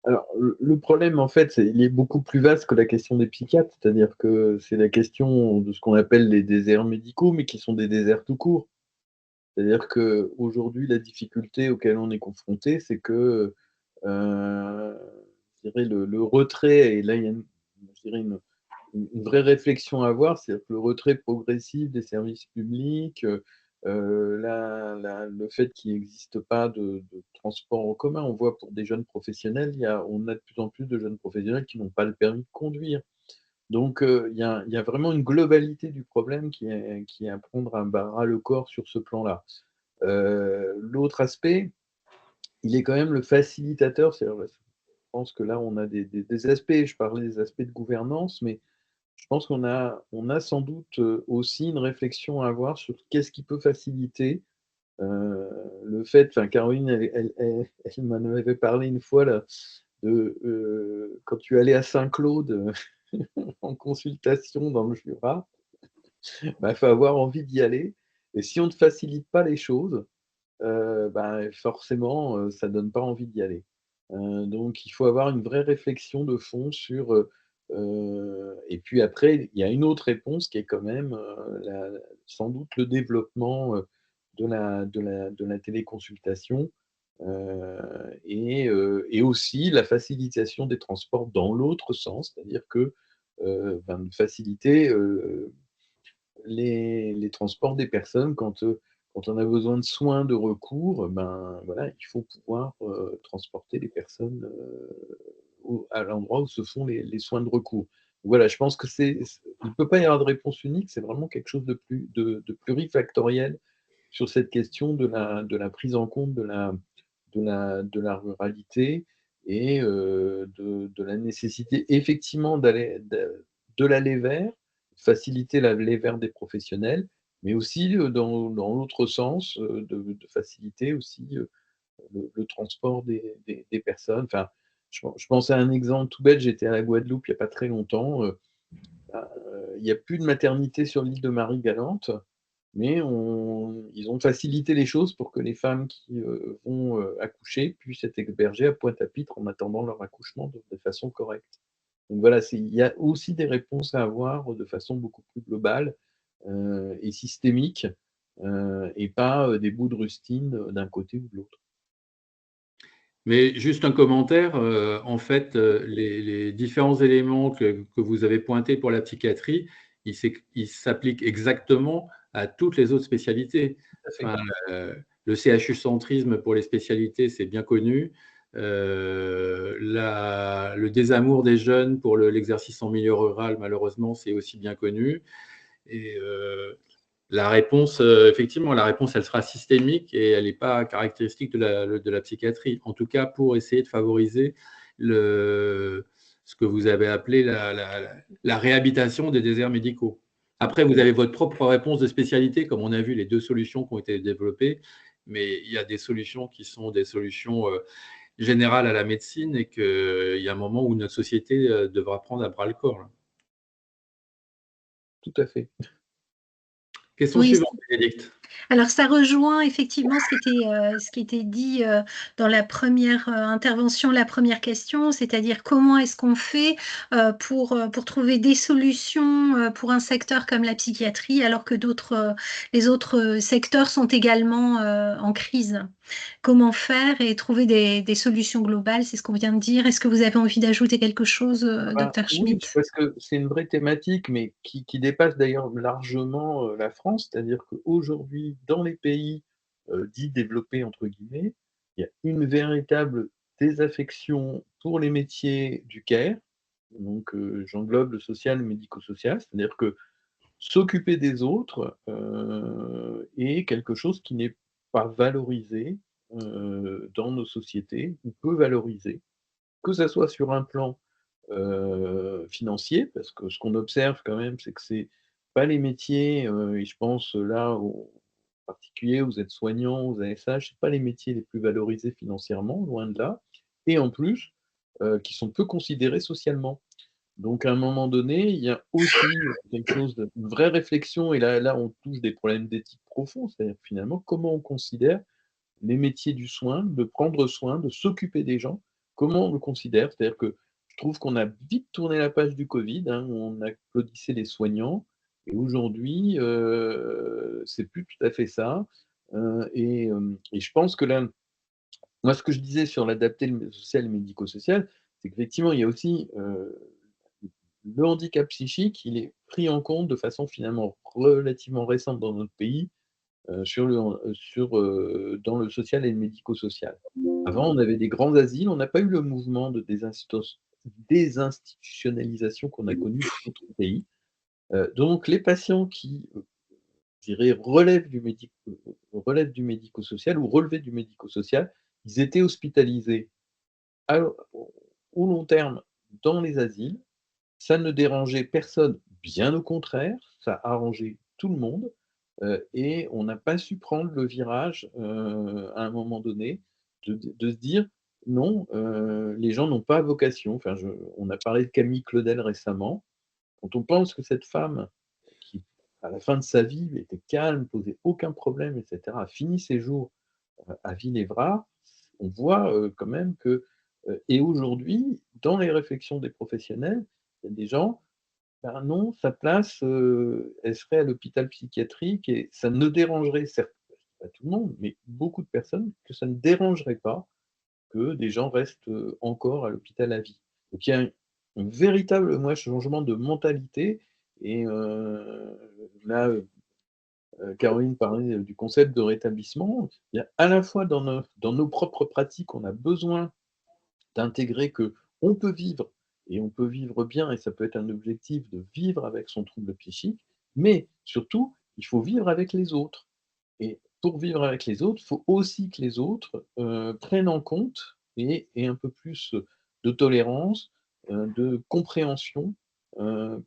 Alors, le problème, en fait, il est beaucoup plus vaste que la question des psychiatres, c'est-à-dire que c'est la question de ce qu'on appelle les déserts médicaux, mais qui sont des déserts tout court. C'est-à-dire qu'aujourd'hui, la difficulté auquel on est confronté, c'est que je dirais le retrait, et là, il y a je dirais une vraie réflexion à avoir, c'est-à-dire que le retrait progressif des services publics, le fait qu'il n'existe pas de transport en commun. On voit pour des jeunes professionnels, on a de plus en plus de jeunes professionnels qui n'ont pas le permis de conduire. Donc, il y a vraiment une globalité du problème qui est à prendre à bras-le-corps sur ce plan-là. L'autre aspect, il est quand même le facilitateur. Je pense que là, on a des aspects, je parlais des aspects de gouvernance, mais je pense qu'on a sans doute aussi une réflexion à avoir sur qu'est-ce qui peut faciliter le fait, enfin Caroline, elle m'en avait parlé une fois là, quand tu allais à Saint-Claude en consultation dans le Jura, bah, il faut avoir envie d'y aller. Et si on ne facilite pas les choses, bah, forcément, ça ne donne pas envie d'y aller. Donc il faut avoir une vraie réflexion de fond sur, et puis après, il y a une autre réponse qui est quand même, sans doute le développement, de la téléconsultation, et aussi la facilitation des transports dans l'autre sens, c'est-à-dire que, de faciliter, les transports des personnes quand on a besoin de soins de recours, ben, voilà, il faut pouvoir, transporter les personnes, à l'endroit où se font les soins de recours. Voilà, je pense que il ne peut pas y avoir de réponse unique, c'est vraiment quelque chose de plurifactoriel sur cette question de la prise en compte de la ruralité et de la nécessité effectivement de l'aller vers, faciliter l'aller vers des professionnels, mais aussi dans l'autre sens, de faciliter aussi le transport des personnes. Enfin, je pense à un exemple tout bête, j'étais à la Guadeloupe il n'y a pas très longtemps, il n'y a plus de maternité sur l'île de Marie-Galante, mais ils ont facilité les choses pour que les femmes qui vont accoucher puissent être hébergées à Pointe-à-Pitre en attendant leur accouchement de façon correcte. Donc voilà, il y a aussi des réponses à avoir de façon beaucoup plus globale et systémique, et pas des bouts de rustine d'un côté ou de l'autre. Mais juste un commentaire, en fait, les différents éléments que vous avez pointés pour la psychiatrie, ils s'appliquent exactement à toutes les autres spécialités. Enfin, le CHU-centrisme pour les spécialités, c'est bien connu. Le désamour des jeunes pour l'exercice en milieu rural, malheureusement, c'est aussi bien connu. Et la réponse, effectivement, la réponse, elle sera systémique et elle n'est pas caractéristique de la psychiatrie. En tout cas, pour essayer de favoriser ce que vous avez appelé la réhabilitation des déserts médicaux. Après, vous avez votre propre réponse de spécialité, comme on a vu les 2 solutions qui ont été développées, mais il y a des solutions qui sont des solutions générales à la médecine et qu'il y a un moment où notre société devra prendre à bras le corps, là. Tout à fait. Question Oui, suivante, Bénédicte. alors ça rejoint effectivement ce qui était dit, dans la première, intervention, la première question, c'est-à-dire comment est-ce qu'on fait, pour trouver des solutions, pour un secteur comme la psychiatrie alors que les autres, secteurs sont également, en crise? Comment faire et trouver des solutions globales? C'est ce qu'on vient de dire. Est-ce que vous avez envie d'ajouter quelque chose, docteur Oui, Schmitt? parce que c'est une vraie thématique, mais qui dépasse d'ailleurs largement la France. C'est-à-dire qu'aujourd'hui, dans les pays dits développés, entre guillemets, il y a une véritable désaffection pour les métiers du care. Donc, j'englobe le social, le médico-social. C'est-à-dire que s'occuper des autres est quelque chose qui n'est pas valorisé dans nos sociétés, ou peu valorisé, que ça soit sur un plan financier, parce que ce qu'on observe quand même, c'est que c'est pas les métiers, et je pense là aux particuliers, aux aides-soignants, aux ASH, c'est pas les métiers les plus valorisés financièrement, loin de là, et en plus, qui sont peu considérés socialement. Donc à un moment donné, il y a aussi quelque chose de une vraie réflexion, et là on touche des problèmes d'éthique profonds, c'est-à-dire finalement comment on considère les métiers du soin, de prendre soin, de s'occuper des gens, comment on le considère? C'est-à-dire que je trouve qu'on a vite tourné la page du Covid, hein, où on applaudissait les soignants, et aujourd'hui, c'est plus tout à fait ça, et je pense que là, moi ce que je disais sur l'adapter le social et médico-social, c'est qu'effectivement il y a aussi, le handicap psychique, il est pris en compte de façon finalement relativement récente dans notre pays, dans le social et le médico-social. Avant, on avait des grands asiles, on n'a pas eu le mouvement de désinstitutionnalisation qu'on a connu dans d'autres pays. Donc les patients qui, je dirais, relèvent du médico-social ou relevaient du médico-social, ils étaient hospitalisés à au long terme dans les asiles. Ça ne dérangeait personne, bien au contraire, ça arrangeait tout le monde, et on n'a pas su prendre le virage, à un moment donné, de se dire: «Non, les gens n'ont pas vocation». Enfin, on a parlé de Camille Claudel récemment. Quand on pense que cette femme qui, à la fin de sa vie, était calme, posait aucun problème et cetera, a fini ses jours, à Villévrard, on voit, quand même que, et aujourd'hui, dans les réflexions des professionnels, il y a des gens, ben non, sa place, elle serait à l'hôpital psychiatrique, et ça ne dérangerait certes pas tout le monde, mais beaucoup de personnes, que ça ne dérangerait pas que des gens restent, encore à l'hôpital à vie. Donc il y a un véritable, moi, changement de mentalité, et là, Caroline parlait, du concept de rétablissement. Il y a à la fois dans nos propres pratiques, on a besoin d'intégrer qu'on peut vivre, et on peut vivre bien, et ça peut être un objectif de vivre avec son trouble psychique, mais surtout, il faut vivre avec les autres, et pour vivre avec les autres, il faut aussi que les autres, prennent en compte, et un peu plus de tolérance, de compréhension,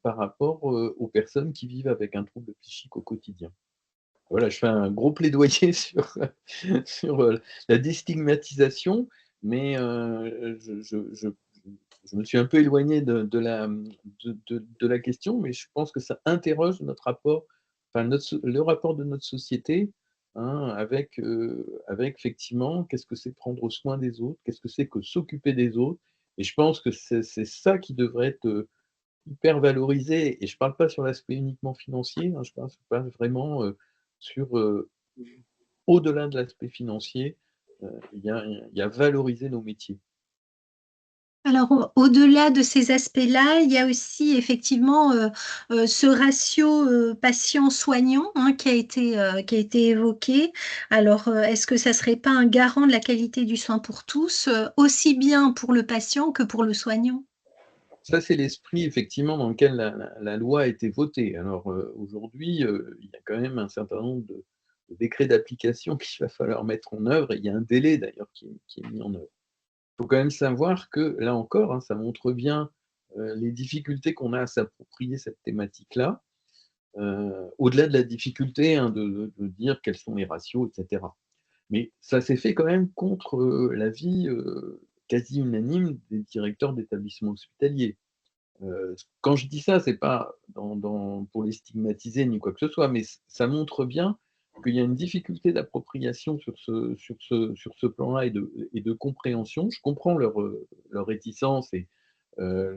par rapport, aux personnes qui vivent avec un trouble psychique au quotidien. Voilà, je fais un gros plaidoyer sur, la déstigmatisation, mais je me suis un peu éloigné de la question, mais je pense que ça interroge notre rapport, enfin le rapport de notre société, hein, avec effectivement, qu'est-ce que c'est prendre soin des autres? Qu'est-ce que c'est que s'occuper des autres? Et je pense que c'est ça qui devrait être, hyper valorisé, et je parle pas sur l'aspect uniquement financier, hein, je parle vraiment, sur, au-delà de l'aspect financier, il y a valoriser nos métiers. Alors, au-delà de ces aspects-là, il y a aussi effectivement, ce ratio, patient-soignant, hein, qui a été évoqué. Alors, est-ce que ça serait pas un garant de la qualité du soin pour tous, aussi bien pour le patient que pour le soignant? Ça, c'est l'esprit effectivement dans lequel la loi a été votée. Alors, aujourd'hui, il y a quand même un certain nombre de décrets d'application qu'il va falloir mettre en œuvre, et il y a un délai d'ailleurs qui est mis en œuvre. Il faut quand même savoir que, là encore, hein, ça montre bien, les difficultés qu'on a à s'approprier cette thématique-là. au-delà de la difficulté hein, de dire quels sont les ratios, etc. Mais ça s'est fait quand même contre l'avis quasi unanime des directeurs d'établissements hospitaliers. Quand je dis ça, c'est pas pour les stigmatiser ni quoi que ce soit, mais ça montre bien qu'il y a une difficulté d'appropriation sur ce plan-là et de compréhension. Je comprends leur réticence et les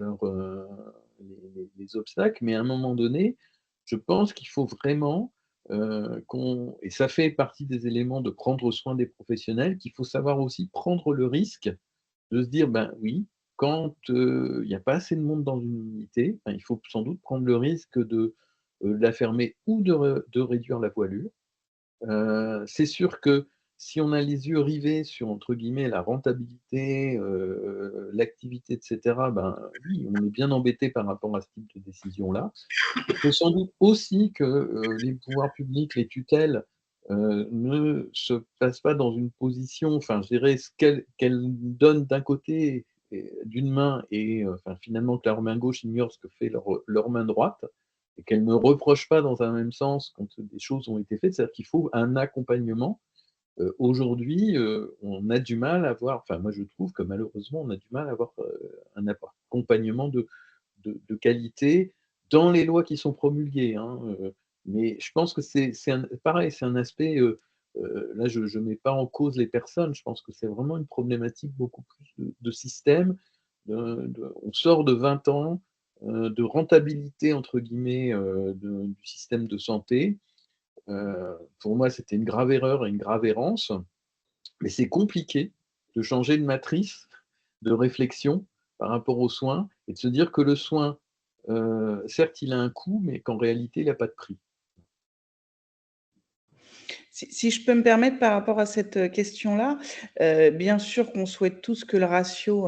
obstacles, mais à un moment donné, je pense qu'il faut vraiment et ça fait partie des éléments de prendre soin des professionnels, qu'il faut savoir aussi prendre le risque de se dire, ben oui, quand il n'y a pas assez de monde dans une unité, ben, il faut sans doute prendre le risque de la fermer ou de réduire la voilure. C'est sûr que si on a les yeux rivés sur, entre guillemets, «la rentabilité», l'activité et cetera, ben, oui, on est bien embêté par rapport à ce type de décision-là. Il faut sans doute aussi que, les pouvoirs publics, les tutelles, ne se placent pas dans une position, enfin, je dirais, ce qu'elles donnent d'un côté et d'une main et enfin, finalement que leur main gauche ignore ce que fait leur main droite et qu'elles ne reprochent pas dans un même sens quand des choses ont été faites. C'est-à-dire qu'il faut un accompagnement. Aujourd'hui, on a du mal à avoir, enfin, moi je trouve que malheureusement, on a du mal à avoir, un accompagnement de qualité dans les lois qui sont promulguées, hein, mais je pense que c'est pareil, c'est un aspect, là je ne mets pas en cause les personnes, je pense que c'est vraiment une problématique beaucoup plus de système, on sort de 20 ans, de «rentabilité» entre guillemets, du système de santé. Pour moi, c'était une grave erreur et une grave errance, mais c'est compliqué de changer de matrice de réflexion par rapport aux soins et de se dire que le soin, certes, il a un coût, mais qu'en réalité, il n'a pas de prix. Si je peux me permettre par rapport à cette question-là, bien sûr qu'on souhaite tous que le ratio,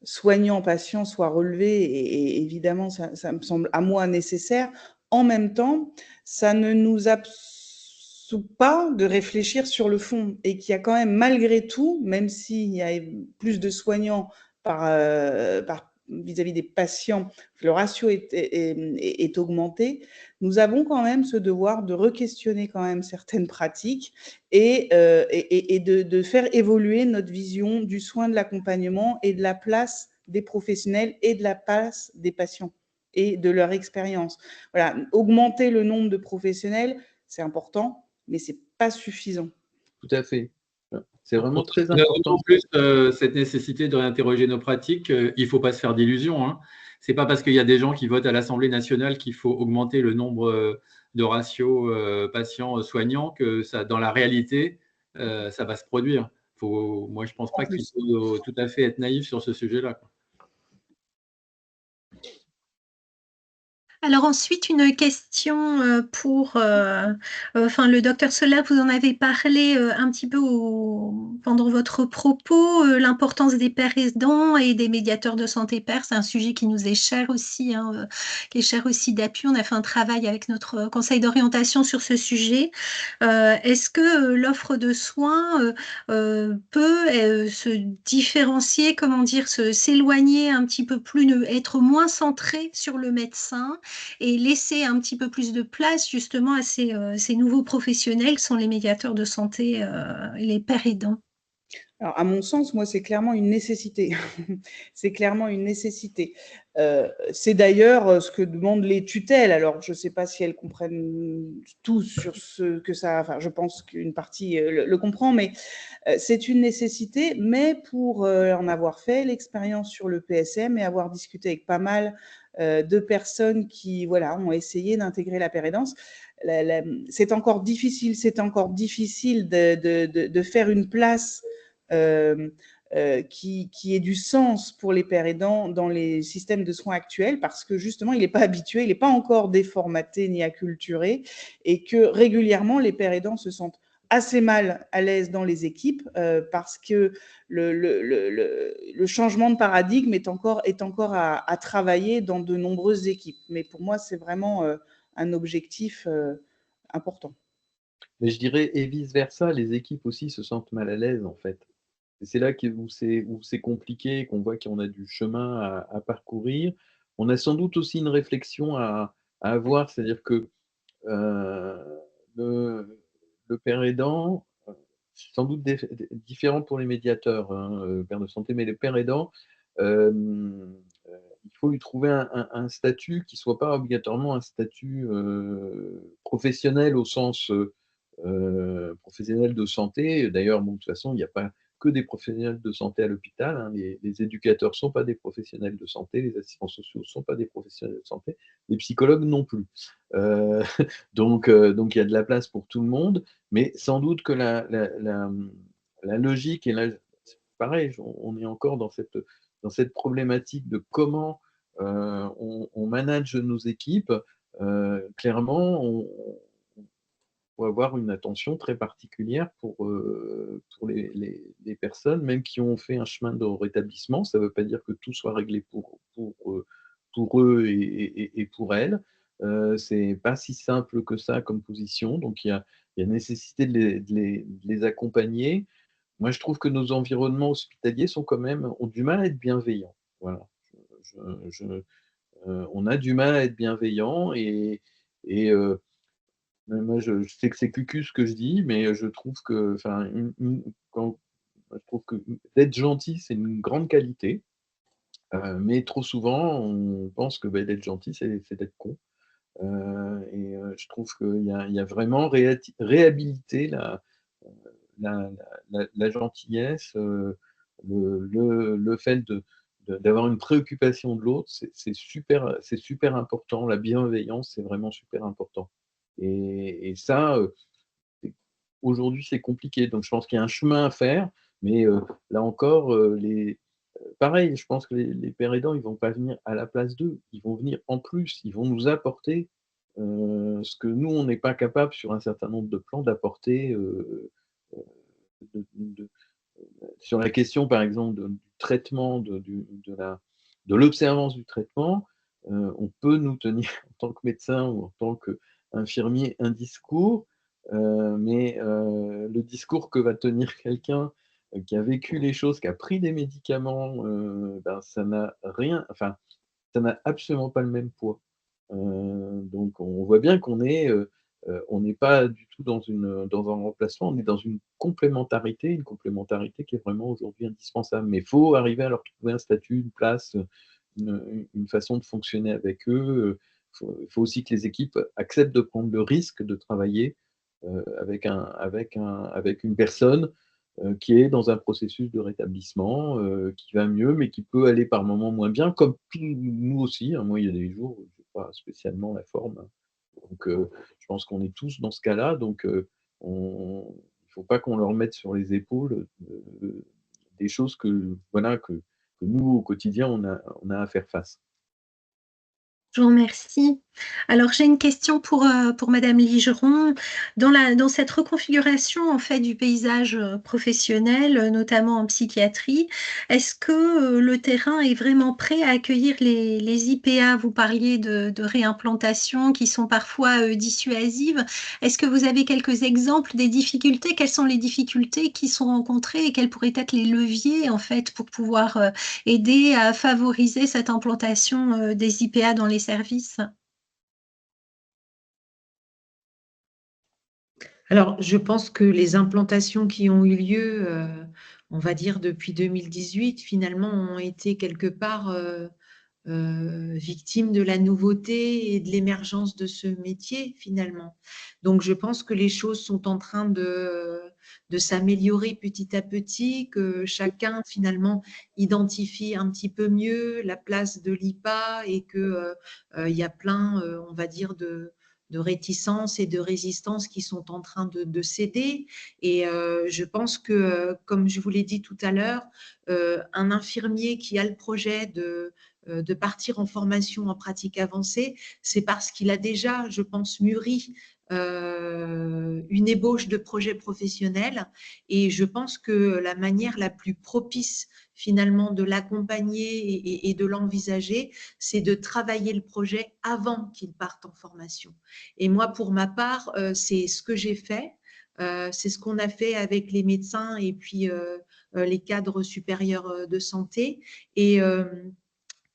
soignant-patient soit relevé et évidemment ça me semble à moi nécessaire. En même temps, ça ne nous absout pas de réfléchir sur le fond et qu'il y a quand même malgré tout, même s'il y a plus de soignants par vis-à-vis des patients, le ratio est augmenté, nous avons quand même ce devoir de re-questionner quand même certaines pratiques et de faire évoluer notre vision du soin, de l'accompagnement et de la place des professionnels et de la place des patients et de leur expérience. Voilà, augmenter le nombre de professionnels, c'est important, mais c'est pas suffisant. Tout à fait. C'est vraiment très On a important. d'autant plus cette nécessité de réinterroger nos pratiques. Il ne faut pas se faire d'illusions, hein. Ce n'est pas parce qu'il y a des gens qui votent à l'Assemblée nationale qu'il faut augmenter le nombre de ratios patients-soignants que ça, dans la réalité, ça va se produire. Moi, je ne pense pas qu'il faut tout à fait être naïf sur ce sujet-là, quoi. Alors ensuite, une question pour, enfin, le docteur Sola, vous en avez parlé un petit peu pendant votre propos, l'importance des pairs aidants et des médiateurs de santé pairs, c'est un sujet qui nous est cher aussi, hein, qui est cher aussi d'appui. On a fait un travail avec notre conseil d'orientation sur ce sujet. Est-ce que l'offre de soins peut se différencier, comment dire, s'éloigner un petit peu plus, être moins centrée sur le médecin et laisser un petit peu plus de place justement à ces nouveaux professionnels qui sont les médiateurs de santé, les pairs aidants? Alors, à mon sens, moi, c'est clairement une nécessité. C'est clairement une nécessité. C'est d'ailleurs ce que demandent les tutelles. Alors, je ne sais pas si elles comprennent tout sur ce que ça. Enfin, je pense qu'une partie le comprend, mais c'est une nécessité. Mais pour en avoir fait l'expérience sur le PSM et avoir discuté avec pas mal de personnes qui, voilà, ont essayé d'intégrer la pérédance, c'est encore difficile. C'est encore difficile de faire une place qui ait du sens pour les pairs aidants dans les systèmes de soins actuels parce que justement, il n'est pas habitué, il n'est pas encore déformaté ni acculturé et que régulièrement, les pairs aidants se sentent assez mal à l'aise dans les équipes parce que le changement de paradigme est encore à travailler dans de nombreuses équipes. Mais pour moi, c'est vraiment un objectif important. Mais je dirais et vice versa, les équipes aussi se sentent mal à l'aise, en fait. Et c'est là où c'est compliqué, qu'on voit qu'on a du chemin à parcourir. On a sans doute aussi une réflexion à avoir, c'est-à-dire que le père aidant, c'est sans doute différent pour les médiateurs, hein, père de santé, mais les pères aidants, il faut lui trouver un statut qui ne soit pas obligatoirement un statut professionnel au sens professionnel de santé. D'ailleurs, bon, de toute façon, il n'y a pas que des professionnels de santé à l'hôpital, hein. Les éducateurs ne sont pas des professionnels de santé, les assistants sociaux ne sont pas des professionnels de santé, les psychologues non plus. Euh, donc, il y a de la place pour tout le monde, mais sans doute que la logique, et là, pareil, on est encore dans cette problématique de comment on manage nos équipes. Clairement, on faut avoir une attention très particulière pour les personnes, même qui ont fait un chemin de rétablissement. Ça ne veut pas dire que tout soit réglé pour eux et pour elles. Ce n'est pas si simple que ça comme position, donc il y a nécessité de les accompagner. Moi, je trouve que nos environnements hospitaliers ont du mal à être bienveillants. Voilà. On a du mal à être bienveillants et moi, je sais que c'est cucu ce que je dis, mais je trouve que, enfin, je trouve que d'être gentil, c'est une grande qualité, mais trop souvent, on pense que d'être gentil, c'est d'être con. Je trouve qu'il y a vraiment réhabiliter la, la gentillesse, le fait d'avoir une préoccupation de l'autre, c'est super important. La bienveillance, c'est vraiment super important. Et ça, aujourd'hui, c'est compliqué. Donc, je pense qu'il y a un chemin à faire, mais là encore, pareil, je pense que les pères aidants, ils ne vont pas venir à la place d'eux. Ils vont venir en plus. Ils vont nous apporter ce que nous, on n'est pas capable sur un certain nombre de plans d'apporter. De- sur la question, par exemple, du traitement, de l'observance du traitement, on peut nous tenir en tant que médecin ou en tant qu'infirmier un discours, mais le discours que va tenir quelqu'un qui a vécu les choses, qui a pris des médicaments, ben, ça n'a rien, enfin, ça n'a absolument pas le même poids. Donc on voit bien on n'est pas du tout dans un remplacement, on est dans une complémentarité qui est vraiment aujourd'hui indispensable. Mais il faut arriver à leur trouver un statut, une place, une façon de fonctionner avec eux. Il faut aussi que les équipes acceptent de prendre le risque de travailler avec une personne qui est dans un processus de rétablissement, qui va mieux, mais qui peut aller par moments moins bien, comme nous aussi, hein. Moi, il y a des jours où je n'ai pas spécialement la forme, hein. Donc, je pense qu'on est tous dans ce cas-là. Donc, il ne faut pas qu'on leur mette sur les épaules des choses voilà, que nous, au quotidien, on a à faire face. Je vous remercie. Alors, j'ai une question pour madame Ligeron. Dans cette reconfiguration, en fait, du paysage, professionnel, notamment en psychiatrie, est-ce que, le terrain est vraiment prêt à accueillir les IPA? Vous parliez de réimplantation qui sont parfois, dissuasives. Est-ce que vous avez quelques exemples des difficultés? Quelles sont les difficultés qui sont rencontrées et quels pourraient être les leviers, en fait, pour pouvoir, aider à favoriser cette implantation, des IPA dans les services? Alors, je pense que les implantations qui ont eu lieu, on va dire depuis 2018, finalement, ont été quelque part victimes de la nouveauté et de l'émergence de ce métier, finalement. Donc, je pense que les choses sont en train de s'améliorer petit à petit, que chacun, finalement, identifie un petit peu mieux la place de l'IPA et qu'il y a plein, on va dire, de réticences et de résistances qui sont en train de céder. Et je pense que, comme je vous l'ai dit tout à l'heure, un infirmier qui a le projet de partir en formation en pratique avancée, c'est parce qu'il a déjà, je pense, mûri une ébauche de projet professionnel. Et je pense que la manière la plus propice finalement de l'accompagner et de l'envisager, c'est de travailler le projet avant qu'il parte en formation. Et moi, pour ma part, c'est ce que j'ai fait. C'est ce qu'on a fait avec les médecins et puis les cadres supérieurs de santé. Et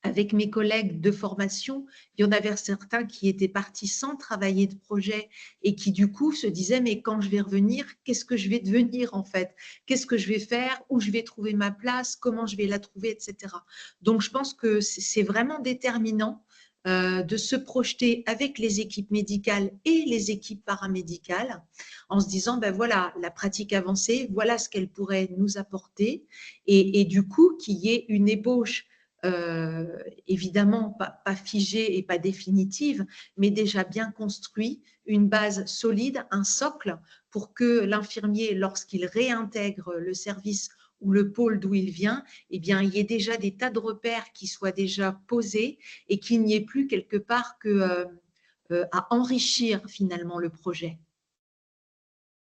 avec mes collègues de formation, il y en avait certains qui étaient partis sans travailler de projet et qui du coup se disaient mais quand je vais revenir, qu'est-ce que je vais devenir en fait? Qu'est-ce que je vais faire? Où je vais trouver ma place? Comment je vais la trouver, etc. Donc je pense que c'est vraiment déterminant de se projeter avec les équipes médicales et les équipes paramédicales en se disant, ben voilà, la pratique avancée, voilà ce qu'elle pourrait nous apporter et du coup qu'il y ait une ébauche évidemment pas figée et pas définitive, mais déjà bien construite, une base solide, un socle pour que l'infirmier, lorsqu'il réintègre le service ou le pôle d'où il vient, eh bien, il y ait déjà des tas de repères qui soient déjà posés et qu'il n'y ait plus quelque part que à enrichir finalement le projet.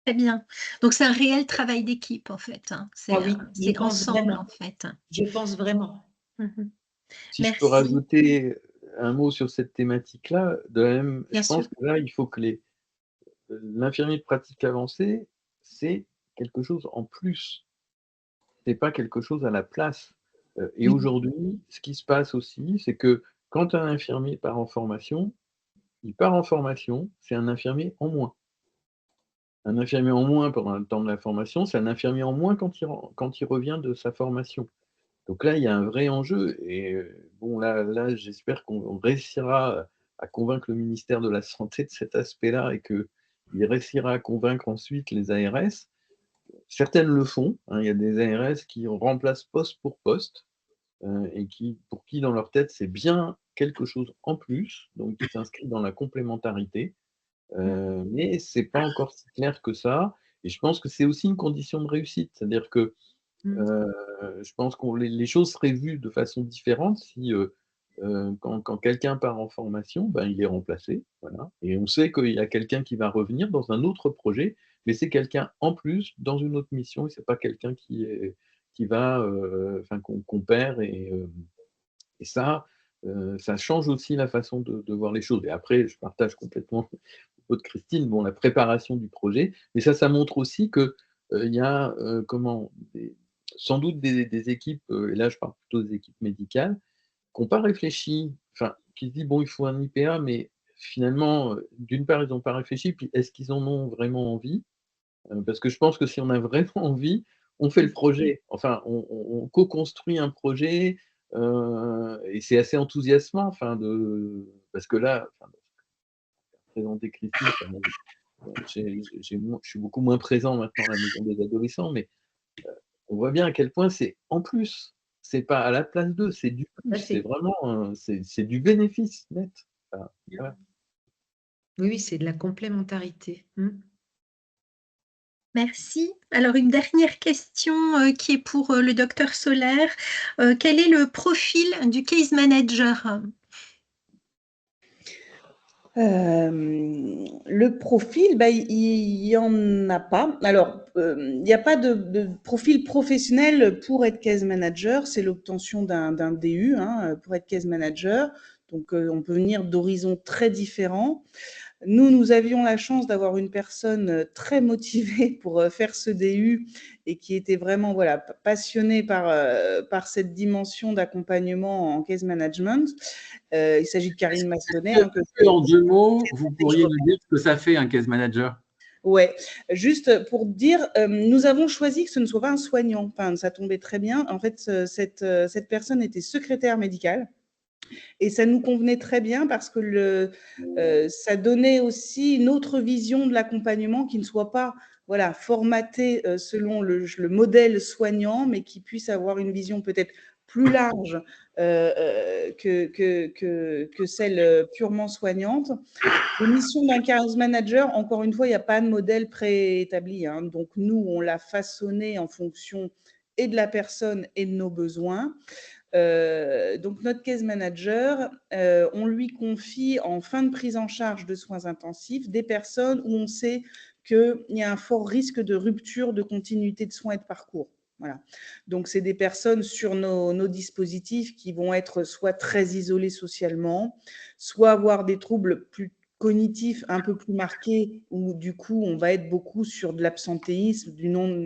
Très bien. Donc, c'est un réel travail d'équipe, en fait. Hein. Ah oui, je C'est pense ensemble, vraiment. en fait. Je pense vraiment. Si je peux Merci. rajouter un mot sur cette thématique-là, Bien je pense sûr. que là, il faut que l'infirmier de pratique avancée, c'est quelque chose en plus. C'est pas quelque chose à la place. Et Oui. aujourd'hui, ce qui se passe aussi, c'est que quand un infirmier part en formation, il part en formation, c'est un infirmier en moins. Un infirmier en moins pendant le temps de la formation, c'est un infirmier en moins quand il revient de sa formation. Donc là, il y a un vrai enjeu et bon là j'espère qu'on réussira à convaincre le ministère de la Santé de cet aspect-là et qu'il réussira à convaincre ensuite les ARS. Certaines le font, hein, il y a des ARS qui remplacent poste pour poste et pour qui dans leur tête c'est bien quelque chose en plus, donc qui s'inscrit dans la complémentarité. Mais c'est pas encore si clair que ça et je pense que c'est aussi une condition de réussite. C'est-à-dire que je pense que les choses seraient vues de façon différente si, quand quelqu'un part en formation, ben, il est remplacé, voilà et on sait qu'il y a quelqu'un qui va revenir dans un autre projet, mais c'est quelqu'un en plus dans une autre mission et c'est pas quelqu'un qui va, enfin qu'on perd et ça change aussi la façon de voir les choses et après je partage complètement le propos de Christine, bon la préparation du projet, mais ça montre aussi que, il y a, sans doute des équipes, et là je parle plutôt des équipes médicales, qui n'ont pas réfléchi, enfin, qui se disent: «Bon, il faut un IPA», mais finalement, d'une part, ils n'ont pas réfléchi, puis est-ce qu'ils en ont vraiment envie? Parce que je pense que si on a vraiment envie, on fait le projet. Enfin, on co-construit un projet, et c'est assez enthousiasmant, enfin parce que là, enfin, présenter Christine, enfin, je suis beaucoup moins présent maintenant à la maison des adolescents, mais on voit bien à quel point c'est en plus. C'est pas à la place d'eux, c'est du plus, c'est vraiment, c'est du bénéfice net. Enfin, voilà. Oui, c'est de la complémentarité. Merci. Alors, une dernière question qui est pour le docteur Solaire. Quel est le profil du case manager? Le profil, bah, il y en a pas. Alors, il n'y a pas de profil professionnel pour être case manager. C'est l'obtention d'un DU hein, pour être case manager. Donc, on peut venir d'horizons très différents. Nous avions la chance d'avoir une personne très motivée pour faire ce DU et qui était vraiment voilà, passionnée par cette dimension d'accompagnement en case management. Il s'agit de Karine Massonnet. Hein, en 2 mots, vous pourriez nous dire ce que ça fait un case manager? Ouais, juste pour dire, nous avons choisi que ce ne soit pas un soignant. Enfin, ça tombait très bien. En fait, cette personne était secrétaire médicale. Et ça nous convenait très bien parce que ça donnait aussi une autre vision de l'accompagnement qui ne soit pas voilà, formaté selon le modèle soignant, mais qui puisse avoir une vision peut-être plus large que celle purement soignante. Les missions d'un case manager, encore une fois, il n'y a pas de modèle préétabli. Hein. Donc, nous, on l'a façonné en fonction et de la personne et de nos besoins. Donc, notre case manager, on lui confie en fin de prise en charge de soins intensifs des personnes où on sait qu'il y a un fort risque de rupture de continuité de soins et de parcours. Voilà. Donc, c'est des personnes sur nos dispositifs qui vont être soit très isolées socialement, soit avoir des troubles plus cognitif un peu plus marqué, où du coup, on va être beaucoup sur de l'absentéisme,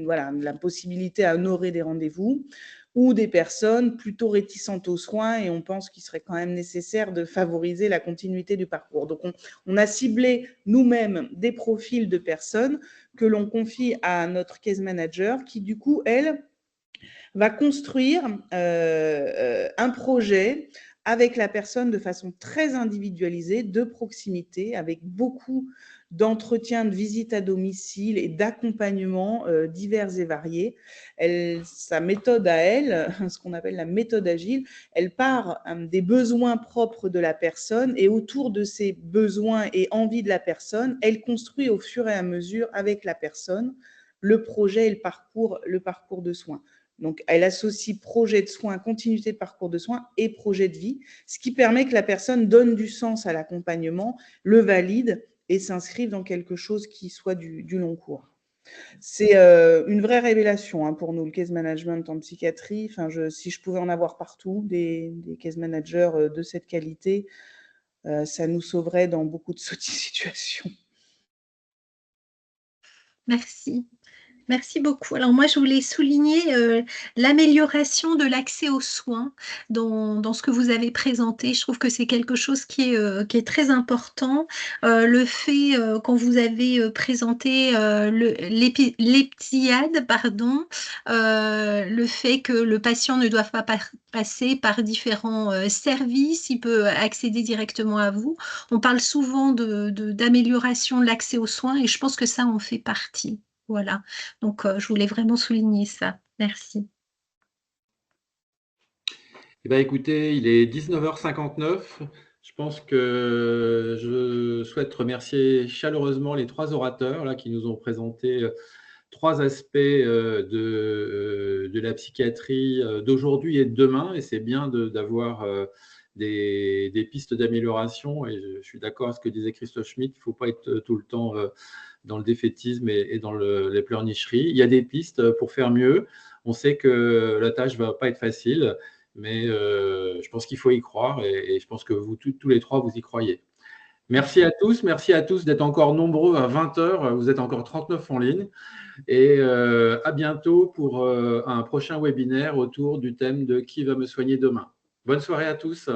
voilà, de la possibilité à honorer des rendez-vous, ou des personnes plutôt réticentes aux soins et on pense qu'il serait quand même nécessaire de favoriser la continuité du parcours. Donc, on a ciblé nous-mêmes des profils de personnes que l'on confie à notre case manager qui, du coup, elle, va construire un projet avec la personne de façon très individualisée, de proximité, avec beaucoup d'entretiens, de visites à domicile et d'accompagnements divers et variés. Sa méthode à elle, ce qu'on appelle la méthode agile, elle part des besoins propres de la personne et autour de ces besoins et envies de la personne, elle construit au fur et à mesure avec la personne le projet et le parcours de soins. Donc, elle associe projet de soins, continuité de parcours de soins et projet de vie, ce qui permet que la personne donne du sens à l'accompagnement, le valide et s'inscrive dans quelque chose qui soit du long cours. C'est une vraie révélation pour nous, le case management en psychiatrie. Enfin, si je pouvais en avoir partout, des case managers de cette qualité, ça nous sauverait dans beaucoup de situations. Merci. Merci beaucoup. Alors moi, je voulais souligner l'amélioration de l'accès aux soins dans ce que vous avez présenté. Je trouve que c'est quelque chose qui est très important. Le fait, quand vous avez présenté l'EPSIAD, pardon, le fait que le patient ne doit pas passer par différents services, il peut accéder directement à vous. On parle souvent d'amélioration de l'accès aux soins et je pense que ça en fait partie. Voilà, donc je voulais vraiment souligner ça. Merci. Eh bien, écoutez, il est 19h59. Je pense que je souhaite remercier chaleureusement les 3 orateurs là, qui nous ont présenté 3 aspects de la psychiatrie d'aujourd'hui et de demain. Et c'est bien d'avoir des pistes d'amélioration. Et je suis d'accord avec ce que disait Christophe Schmitt, il ne faut pas être tout le temps dans le défaitisme et dans les pleurnicheries. Il y a des pistes pour faire mieux. On sait que la tâche ne va pas être facile, mais je pense qu'il faut y croire et je pense que vous, tous les 3, vous y croyez. Merci à tous d'être encore nombreux à 20h. Vous êtes encore 39 en ligne. Et à bientôt pour un prochain webinaire autour du thème de qui va me soigner demain. Bonne soirée à tous.